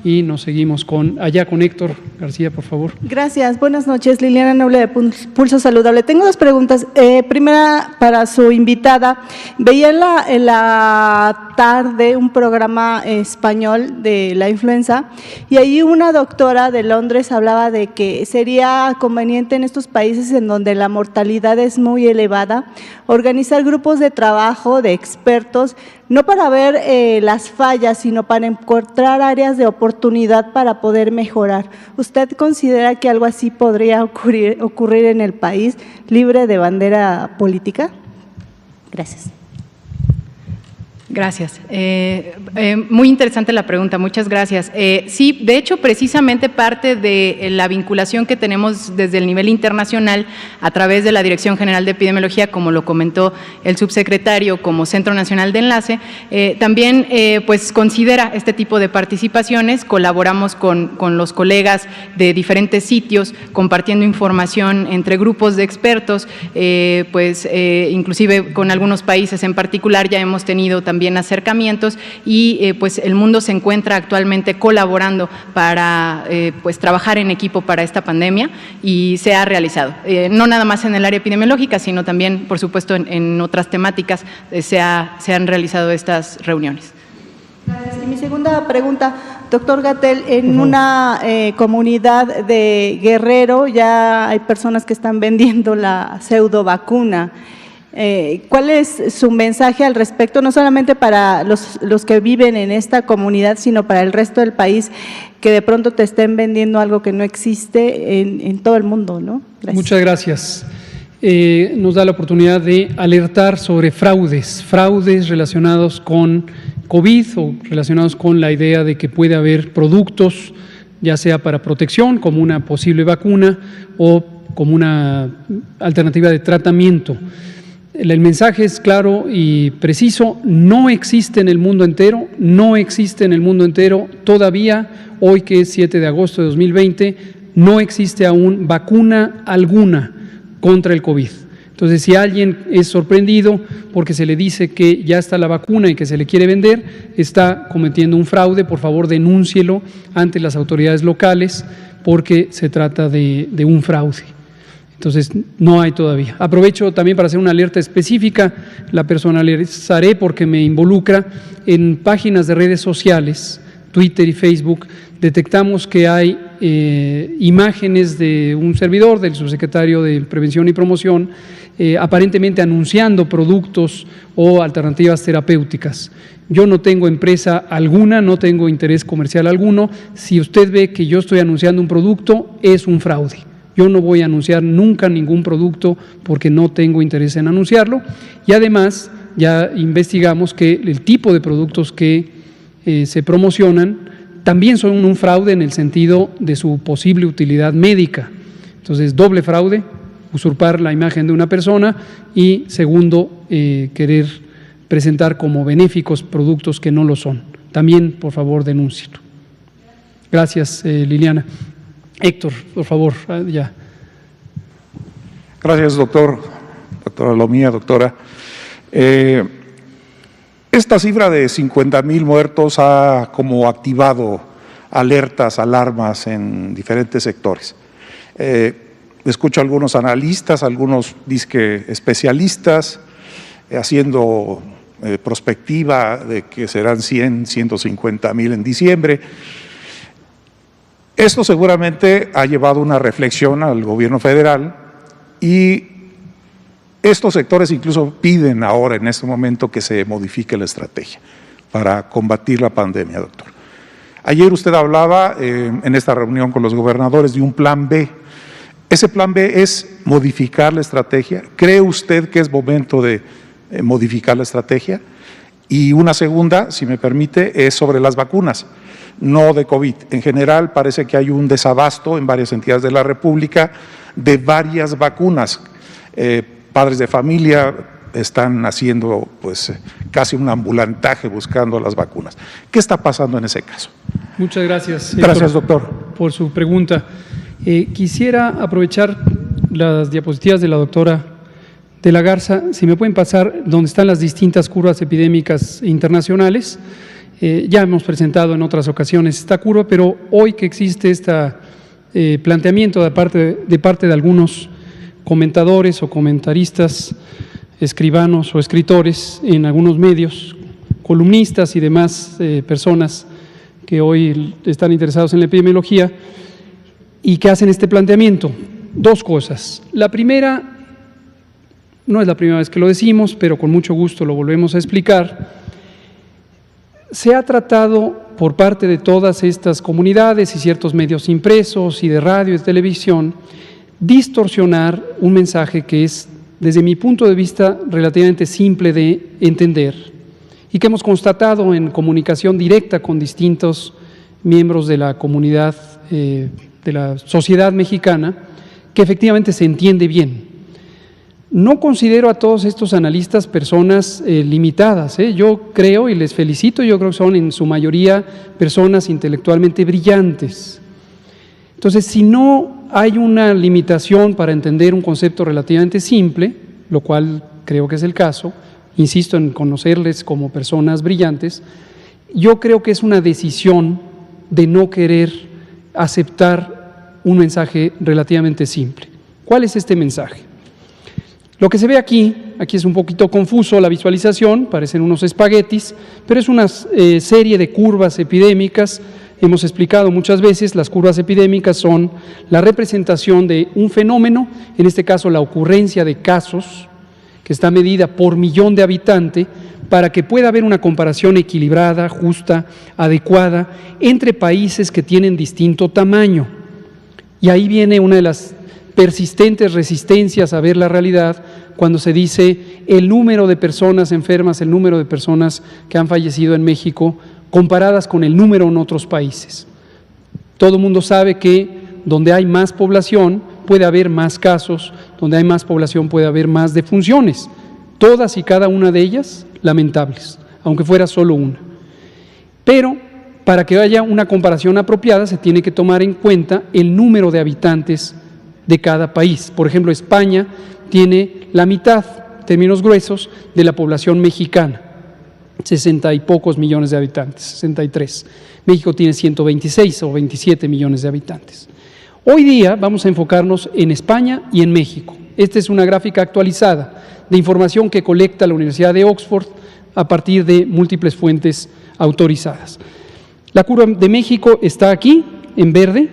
y nos seguimos con Héctor García, por favor. Gracias, buenas noches, Liliana Noble de Pulso Saludable. Tengo dos preguntas. Primera, para su invitada, veía en la tarde un programa español de la influenza y ahí una doctora de Londres hablaba de que sería conveniente en estos países en donde la mortalidad es muy elevada, organizar grupos de trabajo de expertos, no para ver las fallas, sino para encontrar áreas de oportunidad para poder mejorar. ¿Usted considera que algo así podría ocurrir en el país, libre de bandera política? Gracias. Gracias. Muy interesante la pregunta, muchas gracias. Sí, de hecho, precisamente parte de la vinculación que tenemos desde el nivel internacional a través de la Dirección General de Epidemiología, como lo comentó el subsecretario, como Centro Nacional de Enlace, también pues considera este tipo de participaciones. Colaboramos con los colegas de diferentes sitios, compartiendo información entre grupos de expertos, inclusive con algunos países en particular ya hemos tenido también acercamientos y pues el mundo se encuentra actualmente colaborando para pues trabajar en equipo para esta pandemia y se ha realizado, no nada más en el área epidemiológica, sino también por supuesto en otras temáticas se han realizado estas reuniones. Gracias. Y mi segunda pregunta, doctor Gatell, en una comunidad de Guerrero ya hay personas que están vendiendo la pseudo vacuna. ¿Cuál es su mensaje al respecto, no solamente para los que viven en esta comunidad, sino para el resto del país, que de pronto te estén vendiendo algo que no existe en todo el mundo, ¿no? Gracias. Muchas gracias. Nos da la oportunidad de alertar sobre fraudes relacionados con COVID o relacionados con la idea de que puede haber productos, ya sea para protección, como una posible vacuna o como una alternativa de tratamiento. El mensaje es claro y preciso: no existe en el mundo entero, todavía, hoy que es 7 de agosto de 2020, no existe aún vacuna alguna contra el COVID. Entonces, si alguien es sorprendido porque se le dice que ya está la vacuna y que se le quiere vender, está cometiendo un fraude. Por favor, denúncielo ante las autoridades locales porque se trata de un fraude. Entonces, no hay todavía. Aprovecho también para hacer una alerta específica, la personalizaré porque me involucra en páginas de redes sociales, Twitter y Facebook. Detectamos que hay imágenes de un servidor, del subsecretario de Prevención y Promoción, aparentemente anunciando productos o alternativas terapéuticas. Yo no tengo empresa alguna, no tengo interés comercial alguno. Si usted ve que yo estoy anunciando un producto, es un fraude. Yo no voy a anunciar nunca ningún producto porque no tengo interés en anunciarlo. Y además, ya investigamos que el tipo de productos que se promocionan también son un fraude en el sentido de su posible utilidad médica. Entonces, doble fraude, usurpar la imagen de una persona y, segundo, querer presentar como benéficos productos que no lo son. También, por favor, denúncielo. Gracias, Liliana. Héctor, por favor, ya. Gracias, doctora Lomía, doctora. Esta cifra de 50,000 muertos ha como activado alertas, alarmas en diferentes sectores. Escucho a algunos analistas, algunos disque especialistas, haciendo prospectiva de que serán 100, 150,000 en diciembre. Esto seguramente ha llevado una reflexión al gobierno federal y estos sectores incluso piden ahora en este momento que se modifique la estrategia para combatir la pandemia, doctor. Ayer usted hablaba en esta reunión con los gobernadores de un plan B. ¿Ese plan B es modificar la estrategia? ¿Cree usted que es momento de modificar la estrategia? Y una segunda, si me permite, es sobre las vacunas, no de COVID. En general parece que hay un desabasto en varias entidades de la República de varias vacunas. Padres de familia están haciendo pues casi un ambulantaje buscando las vacunas. ¿Qué está pasando en ese caso? Muchas gracias. Gracias, doctor. Por su pregunta. Quisiera aprovechar las diapositivas de la doctora de la Garza, si me pueden pasar donde están las distintas curvas epidémicas internacionales. Ya hemos presentado en otras ocasiones esta curva, pero hoy que existe este planteamiento de parte de algunos comentadores o comentaristas, escribanos o escritores en algunos medios, columnistas y demás personas que hoy están interesados en la epidemiología y que hacen este planteamiento. Dos cosas. La primera, no es la primera vez que lo decimos, pero con mucho gusto lo volvemos a explicar. Se ha tratado por parte de todas estas comunidades y ciertos medios impresos y de radio y de televisión distorsionar un mensaje que es, desde mi punto de vista, relativamente simple de entender y que hemos constatado en comunicación directa con distintos miembros de la comunidad, de la sociedad mexicana, que efectivamente se entiende bien. No considero a todos estos analistas personas limitadas. Yo creo, y les felicito, yo creo que son en su mayoría personas intelectualmente brillantes. Entonces, si no hay una limitación para entender un concepto relativamente simple, lo cual creo que es el caso, insisto en conocerles como personas brillantes, yo creo que es una decisión de no querer aceptar un mensaje relativamente simple. ¿Cuál es este mensaje? Lo que se ve aquí es un poquito confuso la visualización, parecen unos espaguetis, pero es una serie de curvas epidémicas. Hemos explicado muchas veces, las curvas epidémicas son la representación de un fenómeno, en este caso la ocurrencia de casos, que está medida por millón de habitantes, para que pueda haber una comparación equilibrada, justa, adecuada, entre países que tienen distinto tamaño. Y ahí viene una de las persistentes resistencias a ver la realidad cuando se dice el número de personas enfermas, el número de personas que han fallecido en México, comparadas con el número en otros países. Todo el mundo sabe que donde hay más población puede haber más casos, donde hay más población puede haber más defunciones, todas y cada una de ellas lamentables, aunque fuera solo una. Pero para que haya una comparación apropiada se tiene que tomar en cuenta el número de habitantes de cada país. Por ejemplo, España tiene la mitad, en términos gruesos, de la población mexicana, 60 y pocos millones de habitantes, 63. México tiene 126 o 27 millones de habitantes. Hoy día vamos a enfocarnos en España y en México. Esta es una gráfica actualizada de información que colecta la Universidad de Oxford a partir de múltiples fuentes autorizadas. La curva de México está aquí, en verde,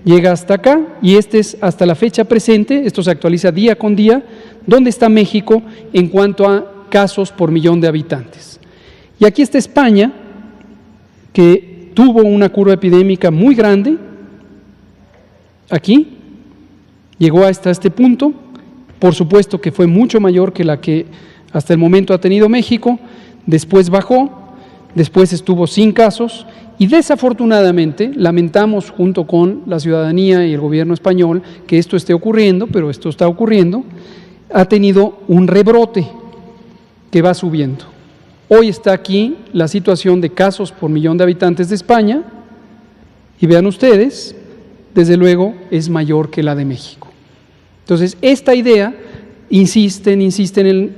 llega hasta acá, y este es hasta la fecha presente, esto se actualiza día con día, dónde está México en cuanto a casos por millón de habitantes. Y aquí está España, que tuvo una curva epidémica muy grande, aquí, llegó hasta este punto, por supuesto que fue mucho mayor que la que hasta el momento ha tenido México, después bajó, después estuvo sin casos, y desafortunadamente, lamentamos junto con la ciudadanía y el gobierno español que esto esté ocurriendo, pero esto está ocurriendo, ha tenido un rebrote que va subiendo. Hoy está aquí la situación de casos por millón de habitantes de España, y vean ustedes, desde luego es mayor que la de México. Entonces, esta idea, insisten en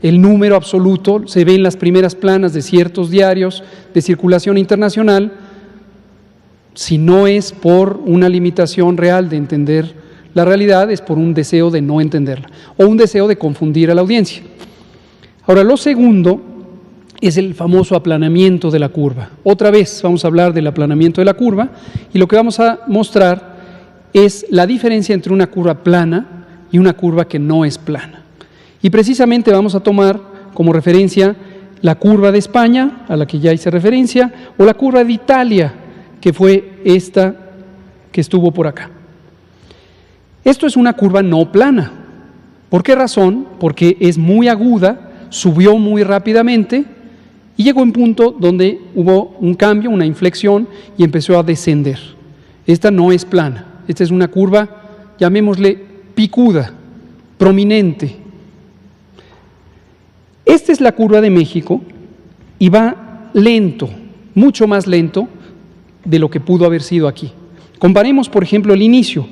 el número absoluto, se ve en las primeras planas de ciertos diarios de circulación internacional, si no es por una limitación real de entender la realidad, es por un deseo de no entenderla, o un deseo de confundir a la audiencia. Ahora, lo segundo es el famoso aplanamiento de la curva. Otra vez vamos a hablar del aplanamiento de la curva, y lo que vamos a mostrar es la diferencia entre una curva plana y una curva que no es plana. Y precisamente vamos a tomar como referencia la curva de España, a la que ya hice referencia, o la curva de Italia, que fue esta que estuvo por acá. Esto es una curva no plana. ¿Por qué razón? Porque es muy aguda, subió muy rápidamente y llegó a un punto donde hubo un cambio, una inflexión, y empezó a descender. Esta no es plana, esta es una curva, llamémosle picuda, prominente. Esta es la curva de México y va lento, mucho más lento de lo que pudo haber sido aquí. Comparemos, por ejemplo, el inicio.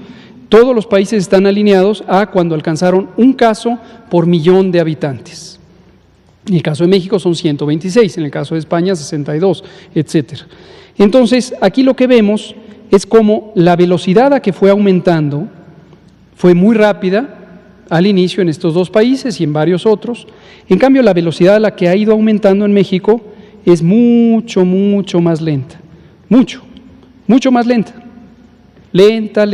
Todos los países están alineados a cuando alcanzaron un caso por millón de habitantes. En el caso de México son 126, en el caso de España 62, etc. Entonces, aquí lo que vemos es cómo la velocidad a que fue aumentando fue muy rápida al inicio en estos dos países y en varios otros. En cambio, la velocidad a la que ha ido aumentando en México es mucho más lenta. Mucho más lenta. Lenta.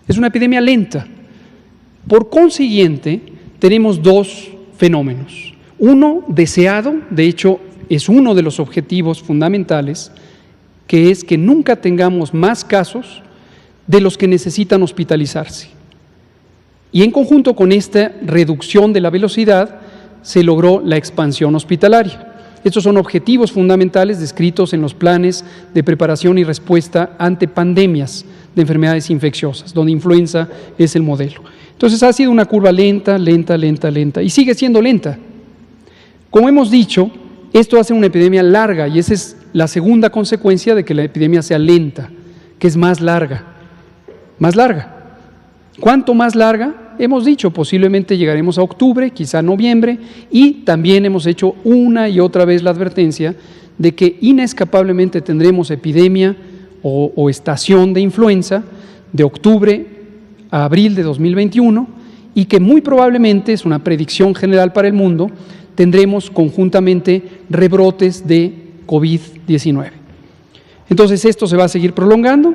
Es una epidemia lenta. Por consiguiente, tenemos dos fenómenos. Uno deseado, de hecho, es uno de los objetivos fundamentales, que es que nunca tengamos más casos de los que necesitan hospitalizarse. Y en conjunto con esta reducción de la velocidad, se logró la expansión hospitalaria. Estos son objetivos fundamentales descritos en los planes de preparación y respuesta ante pandemias de enfermedades infecciosas, donde influenza es el modelo. Entonces ha sido una curva lenta, y sigue siendo lenta. Como hemos dicho, esto hace una epidemia larga, y esa es la segunda consecuencia de que la epidemia sea lenta, que es más larga. Más larga. ¿Cuánto más larga? Hemos dicho, posiblemente llegaremos a octubre, quizá noviembre, y también hemos hecho una y otra vez la advertencia de que inescapablemente tendremos epidemia o estación de influenza de octubre a abril de 2021, y que muy probablemente, es una predicción general para el mundo, tendremos conjuntamente rebrotes de COVID-19. Entonces esto se va a seguir prolongando,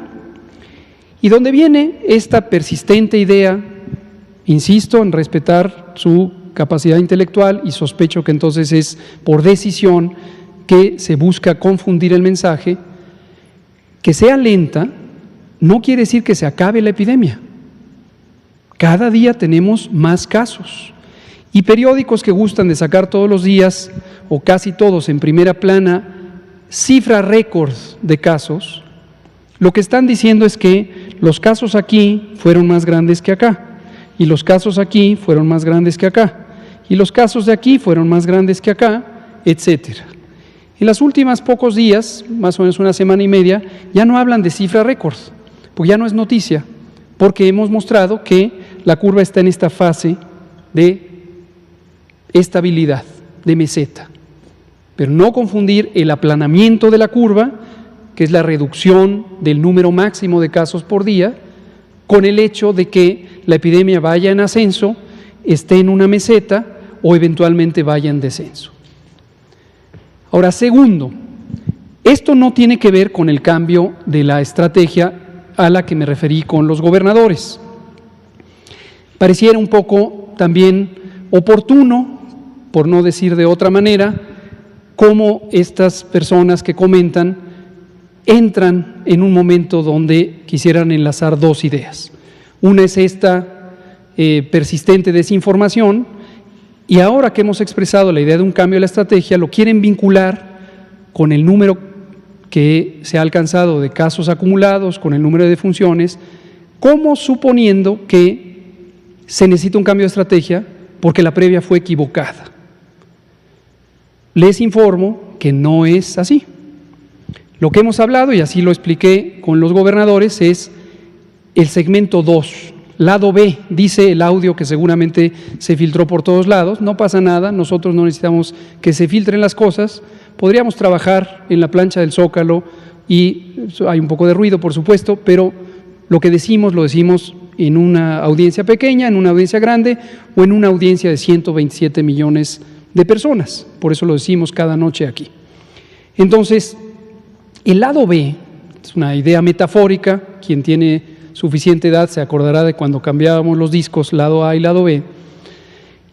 y donde viene esta persistente idea, insisto en respetar su capacidad intelectual, y sospecho que entonces es por decisión que se busca confundir el mensaje, que sea lenta no quiere decir que se acabe la epidemia. Cada día tenemos más casos, y periódicos que gustan de sacar todos los días, o casi todos en primera plana, cifra récord de casos, lo que están diciendo es que los casos aquí fueron más grandes que acá, y los casos aquí fueron más grandes que acá, y los casos de aquí fueron más grandes que acá, etcétera. En las últimas pocos días, más o menos una semana y media, ya no hablan de cifra récord, porque ya no es noticia, porque hemos mostrado que la curva está en esta fase de estabilidad, de meseta. Pero no confundir el aplanamiento de la curva que es la reducción del número máximo de casos por día, con el hecho de que la epidemia vaya en ascenso, esté en una meseta o eventualmente vaya en descenso. Ahora, segundo, esto no tiene que ver con el cambio de la estrategia a la que me referí con los gobernadores. Pareciera un poco también oportuno, por no decir de otra manera, cómo estas personas que comentan entran en un momento donde quisieran enlazar dos ideas. Una es esta persistente desinformación, y ahora que hemos expresado la idea de un cambio de la estrategia, lo quieren vincular con el número que se ha alcanzado de casos acumulados, con el número de defunciones, como suponiendo que se necesita un cambio de estrategia porque la previa fue equivocada. Les informo que no es así. Lo que hemos hablado, y así lo expliqué con los gobernadores, es el segmento 2, lado B, dice el audio que seguramente se filtró por todos lados. No pasa nada, nosotros no necesitamos que se filtren las cosas. Podríamos trabajar en la plancha del Zócalo y hay un poco de ruido, por supuesto, pero lo que decimos, lo decimos en una audiencia pequeña, en una audiencia grande o en una audiencia de 127 millones de personas. Por eso lo decimos cada noche aquí. Entonces, el lado B es una idea metafórica. Quien tiene suficiente edad se acordará de cuando cambiábamos los discos lado A y lado B.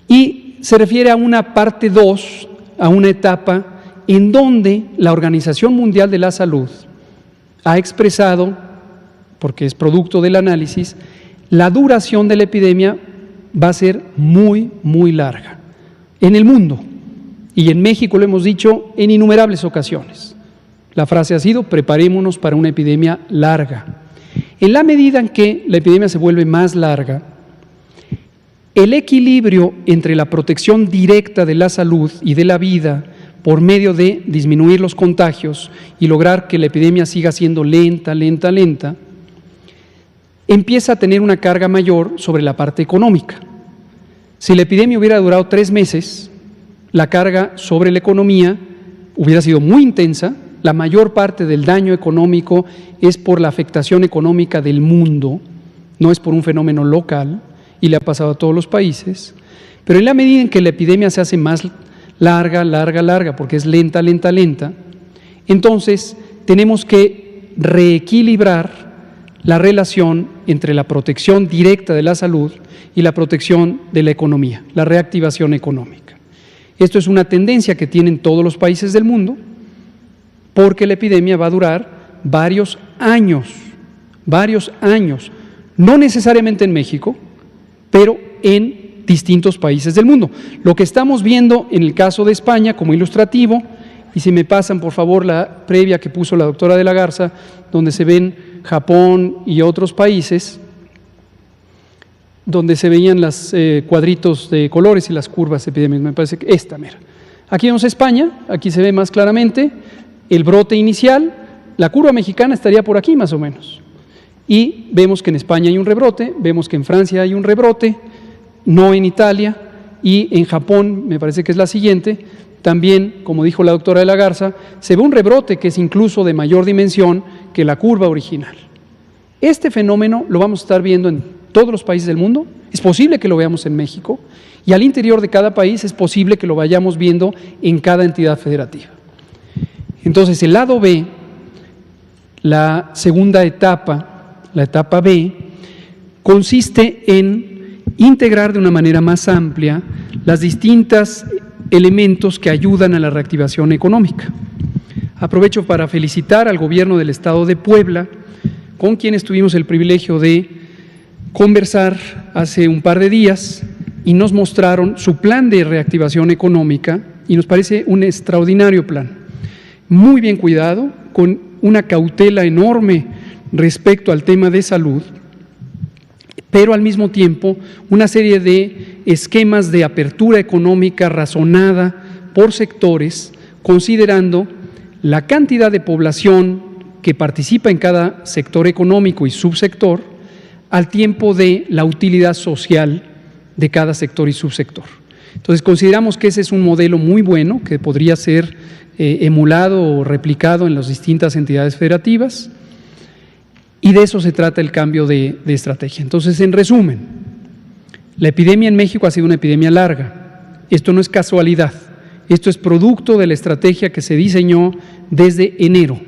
Y se refiere a una parte 2, a una etapa en donde la Organización Mundial de la Salud ha expresado, porque es producto del análisis, la duración de la epidemia va a ser muy, muy larga en el mundo. Y en México lo hemos dicho en innumerables ocasiones. La frase ha sido: preparémonos para una epidemia larga. En la medida en que la epidemia se vuelve más larga, el equilibrio entre la protección directa de la salud y de la vida por medio de disminuir los contagios y lograr que la epidemia siga siendo lenta, empieza a tener una carga mayor sobre la parte económica. Si la epidemia hubiera durado 3 meses, la carga sobre la economía hubiera sido muy intensa. La mayor parte del daño económico es por la afectación económica del mundo, no es por un fenómeno local, y le ha pasado a todos los países. Pero en la medida en que la epidemia se hace más larga, porque es lenta, entonces tenemos que reequilibrar la relación entre la protección directa de la salud y la protección de la economía, la reactivación económica. Esto es una tendencia que tienen todos los países del mundo, porque la epidemia va a durar varios años, no necesariamente en México, pero en distintos países del mundo. Lo que estamos viendo en el caso de España como ilustrativo, y si me pasan por favor la previa que puso la doctora de la Garza, donde se ven Japón y otros países, donde se veían los cuadritos de colores y las curvas epidémicas. Me parece que esta, mira. Aquí vemos España, aquí se ve más claramente el brote inicial. La curva mexicana estaría por aquí más o menos. Y vemos que en España hay un rebrote, vemos que en Francia hay un rebrote, no en Italia, y en Japón, me parece que es la siguiente, también, como dijo la doctora de la Garza, se ve un rebrote que es incluso de mayor dimensión que la curva original. Este fenómeno lo vamos a estar viendo en todos los países del mundo, es posible que lo veamos en México, y al interior de cada país es posible que lo vayamos viendo en cada entidad federativa. Entonces, el lado B, la segunda etapa, la etapa B, consiste en integrar de una manera más amplia las distintas elementos que ayudan a la reactivación económica. Aprovecho para felicitar al gobierno del estado de Puebla, con quienes tuvimos el privilegio de conversar hace un par de días y nos mostraron su plan de reactivación económica y nos parece un extraordinario plan, muy bien cuidado, con una cautela enorme respecto al tema de salud, pero al mismo tiempo una serie de esquemas de apertura económica razonada por sectores, considerando la cantidad de población que participa en cada sector económico y subsector, al tiempo de la utilidad social de cada sector y subsector. Entonces, consideramos que ese es un modelo muy bueno, que podría ser emulado o replicado en las distintas entidades federativas, y de eso se trata el cambio de estrategia. Entonces, en resumen, la epidemia en México ha sido una epidemia larga. Esto no es casualidad, esto es producto de la estrategia que se diseñó desde enero,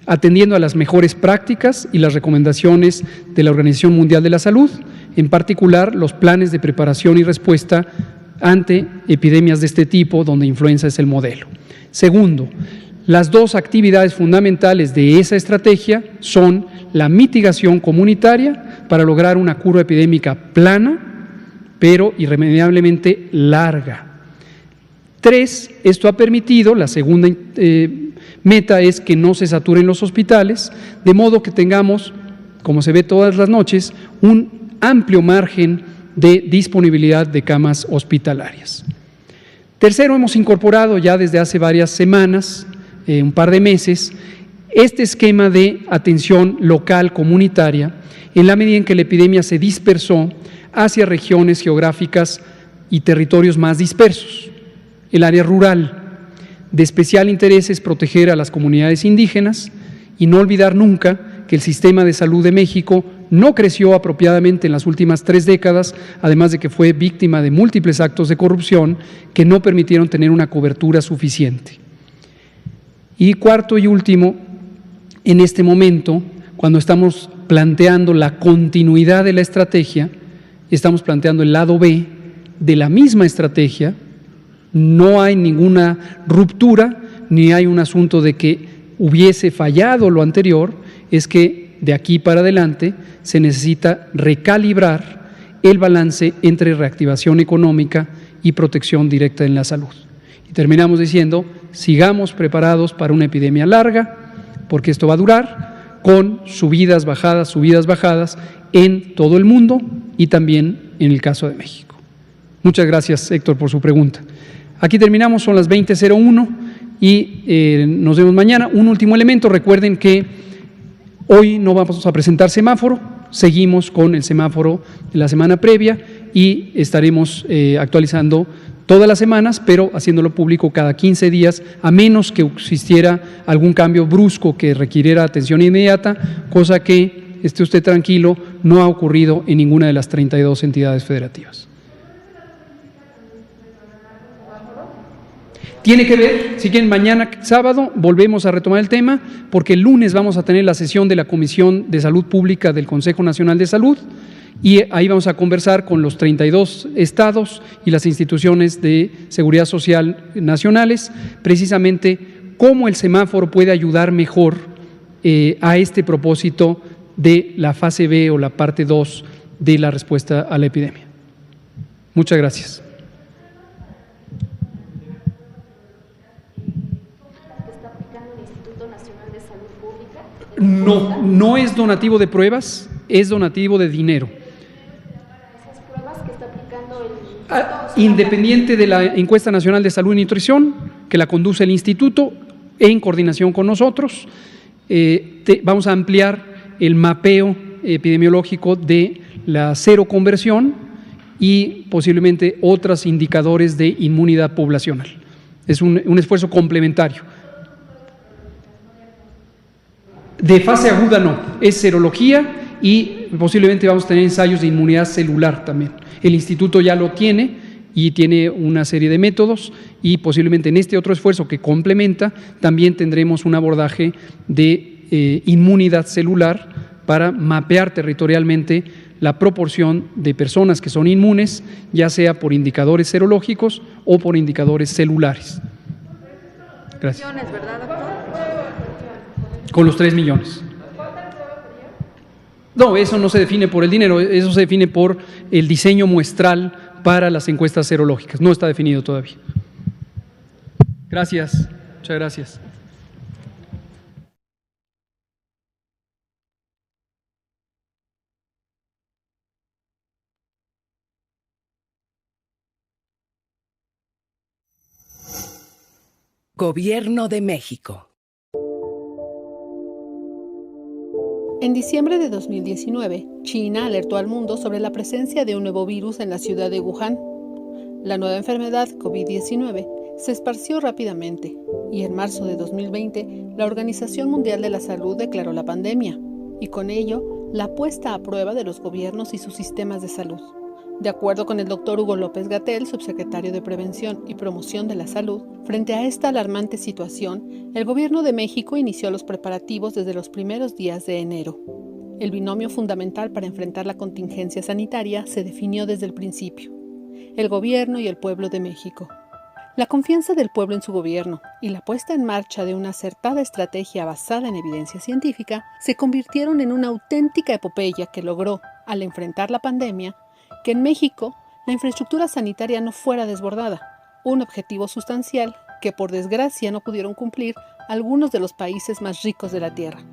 atendiendo a las mejores prácticas y las recomendaciones de la Organización Mundial de la Salud, en particular los planes de preparación y respuesta ante epidemias de este tipo, donde influenza es el modelo. Segundo, las dos actividades fundamentales de esa estrategia son la mitigación comunitaria para lograr una curva epidémica plana, pero irremediablemente larga. 3, esto ha permitido, la segunda meta es que no se saturen los hospitales, de modo que tengamos, como se ve todas las noches, un amplio margen de disponibilidad de camas hospitalarias. Tercero, hemos incorporado ya desde hace varias semanas, un par de meses, este esquema de atención local comunitaria en la medida en que la epidemia se dispersó hacia regiones geográficas y territorios más dispersos. El área rural. De especial interés es proteger a las comunidades indígenas y no olvidar nunca que el sistema de salud de México no creció apropiadamente en las últimas 3 décadas, además de que fue víctima de múltiples actos de corrupción que no permitieron tener una cobertura suficiente. Y cuarto y último, en este momento, cuando estamos planteando la continuidad de la estrategia, estamos planteando el lado B de la misma estrategia. No hay ninguna ruptura, ni hay un asunto de que hubiese fallado lo anterior, es que de aquí para adelante se necesita recalibrar el balance entre reactivación económica y protección directa en la salud. Y terminamos diciendo, sigamos preparados para una epidemia larga, porque esto va a durar, con subidas, bajadas en todo el mundo y también en el caso de México. Muchas gracias, Héctor, por su pregunta. Aquí terminamos, son las 20:01 y nos vemos mañana. Un último elemento, recuerden que hoy no vamos a presentar semáforo, seguimos con el semáforo de la semana previa y estaremos actualizando todas las semanas, pero haciéndolo público cada 15 días, a menos que existiera algún cambio brusco que requiriera atención inmediata, cosa que, esté usted tranquilo, no ha ocurrido en ninguna de las 32 entidades federativas. Tiene que ver, si quieren, mañana sábado volvemos a retomar el tema, porque el lunes vamos a tener la sesión de la Comisión de Salud Pública del Consejo Nacional de Salud y ahí vamos a conversar con los 32 estados y las instituciones de seguridad social nacionales, precisamente cómo el semáforo puede ayudar mejor a este propósito de la fase B o la parte 2 de la respuesta a la epidemia. Muchas gracias. No es donativo de pruebas, es donativo de dinero. ¿Esas pruebas que está aplicando el instituto? Independiente de la Encuesta Nacional de Salud y Nutrición, que la conduce el instituto en coordinación con nosotros, vamos a ampliar el mapeo epidemiológico de la cero conversión y posiblemente otros indicadores de inmunidad poblacional. Es un esfuerzo complementario. De fase aguda no, es serología y posiblemente vamos a tener ensayos de inmunidad celular también. El instituto ya lo tiene y tiene una serie de métodos y posiblemente en este otro esfuerzo que complementa también tendremos un abordaje de inmunidad celular para mapear territorialmente la proporción de personas que son inmunes, ya sea por indicadores serológicos o por indicadores celulares. Gracias. ¿Verdad, doctor? Con los 3 millones. No, eso no se define por el dinero, eso se define por el diseño muestral para las encuestas serológicas. No está definido todavía. Gracias, muchas gracias. Gobierno de México. En diciembre de 2019, China alertó al mundo sobre la presencia de un nuevo virus en la ciudad de Wuhan. La nueva enfermedad, COVID-19, se esparció rápidamente y en marzo de 2020 la Organización Mundial de la Salud declaró la pandemia y con ello la puesta a prueba de los gobiernos y sus sistemas de salud. De acuerdo con el doctor Hugo López-Gatell, subsecretario de Prevención y Promoción de la Salud, frente a esta alarmante situación, el Gobierno de México inició los preparativos desde los primeros días de enero. El binomio fundamental para enfrentar la contingencia sanitaria se definió desde el principio: el gobierno y el pueblo de México. La confianza del pueblo en su gobierno y la puesta en marcha de una acertada estrategia basada en evidencia científica se convirtieron en una auténtica epopeya que logró, al enfrentar la pandemia, que en México la infraestructura sanitaria no fuera desbordada, un objetivo sustancial que por desgracia no pudieron cumplir algunos de los países más ricos de la Tierra.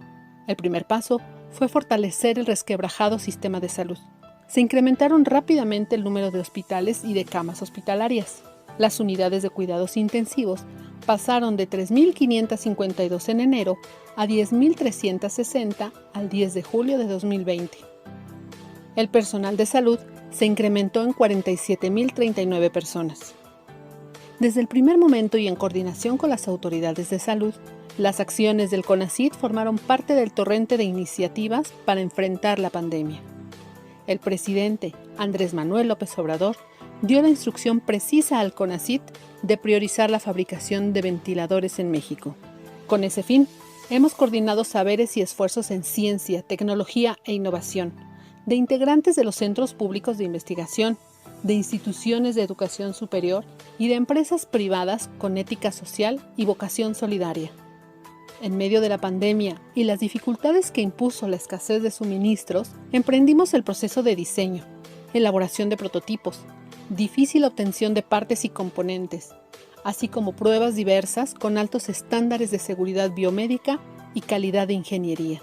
El primer paso fue fortalecer el resquebrajado sistema de salud. Se incrementaron rápidamente el número de hospitales y de camas hospitalarias. Las unidades de cuidados intensivos pasaron de 3.552 en enero a 10.360 al 10 de julio de 2020. El personal de salud se incrementó en 47.039 personas. Desde el primer momento y en coordinación con las autoridades de salud, las acciones del CONACYT formaron parte del torrente de iniciativas para enfrentar la pandemia. El presidente Andrés Manuel López Obrador dio la instrucción precisa al CONACYT de priorizar la fabricación de ventiladores en México. Con ese fin, hemos coordinado saberes y esfuerzos en ciencia, tecnología e innovación, de integrantes de los centros públicos de investigación, de instituciones de educación superior y de empresas privadas con ética social y vocación solidaria. En medio de la pandemia y las dificultades que impuso la escasez de suministros, emprendimos el proceso de diseño, elaboración de prototipos, difícil obtención de partes y componentes, así como pruebas diversas con altos estándares de seguridad biomédica y calidad de ingeniería.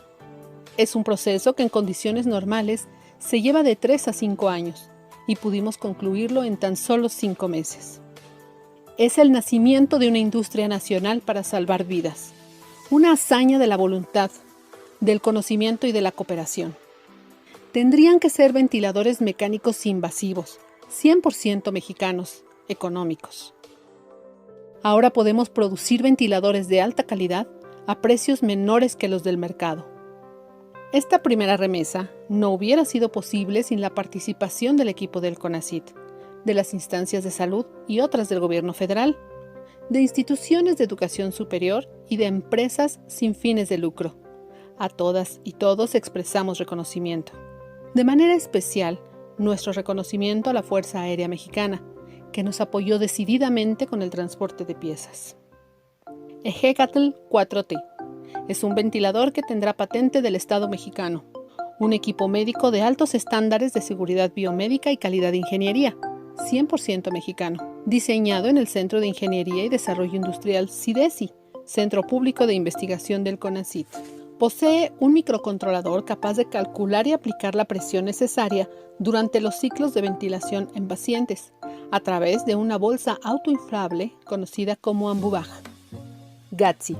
Es un proceso que en condiciones normales se lleva de 3 a 5 años y pudimos concluirlo en tan solo 5 meses. Es el nacimiento de una industria nacional para salvar vidas, una hazaña de la voluntad, del conocimiento y de la cooperación. Tendrían que ser ventiladores mecánicos invasivos, 100% mexicanos, económicos. Ahora podemos producir ventiladores de alta calidad a precios menores que los del mercado. Esta primera remesa no hubiera sido posible sin la participación del equipo del CONACYT, de las instancias de salud y otras del gobierno federal, de instituciones de educación superior y de empresas sin fines de lucro. A todas y todos expresamos reconocimiento. De manera especial, nuestro reconocimiento a la Fuerza Aérea Mexicana, que nos apoyó decididamente con el transporte de piezas. Ejecatl 4T es un ventilador que tendrá patente del Estado mexicano, un equipo médico de altos estándares de seguridad biomédica y calidad de ingeniería, 100% mexicano, diseñado en el Centro de Ingeniería y Desarrollo Industrial CIDESI, Centro Público de Investigación del CONACYT. Posee un microcontrolador capaz de calcular y aplicar la presión necesaria durante los ciclos de ventilación en pacientes, a través de una bolsa autoinflable conocida como Ambubaj. GATSI.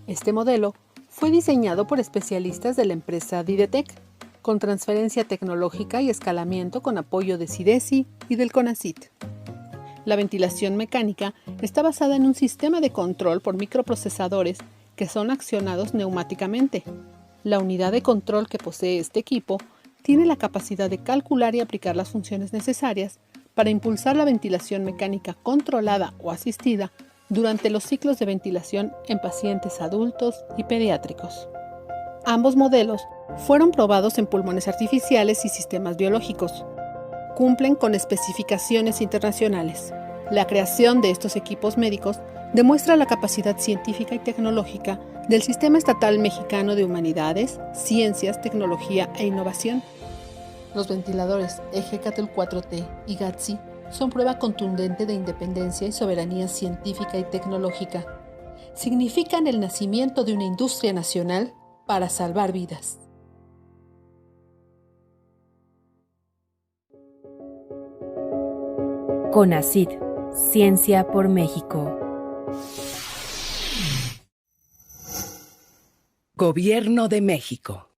Este modelo fue diseñado por especialistas de la empresa Didetec, con transferencia tecnológica y escalamiento con apoyo de CIDESI y del CONACYT. La ventilación mecánica está basada en un sistema de control por microprocesadores que son accionados neumáticamente. La unidad de control que posee este equipo tiene la capacidad de calcular y aplicar las funciones necesarias para impulsar la ventilación mecánica controlada o asistida durante los ciclos de ventilación en pacientes adultos y pediátricos. Ambos modelos fueron probados en pulmones artificiales y sistemas biológicos. Cumplen con especificaciones internacionales. La creación de estos equipos médicos demuestra la capacidad científica y tecnológica del Sistema Estatal Mexicano de Humanidades, Ciencias, Tecnología e Innovación. Los ventiladores Ejecatl 4T y GATSI son prueba contundente de independencia y soberanía científica y tecnológica. Significan el nacimiento de una industria nacional para salvar vidas. CONACYT, Ciencia por México. Gobierno de México.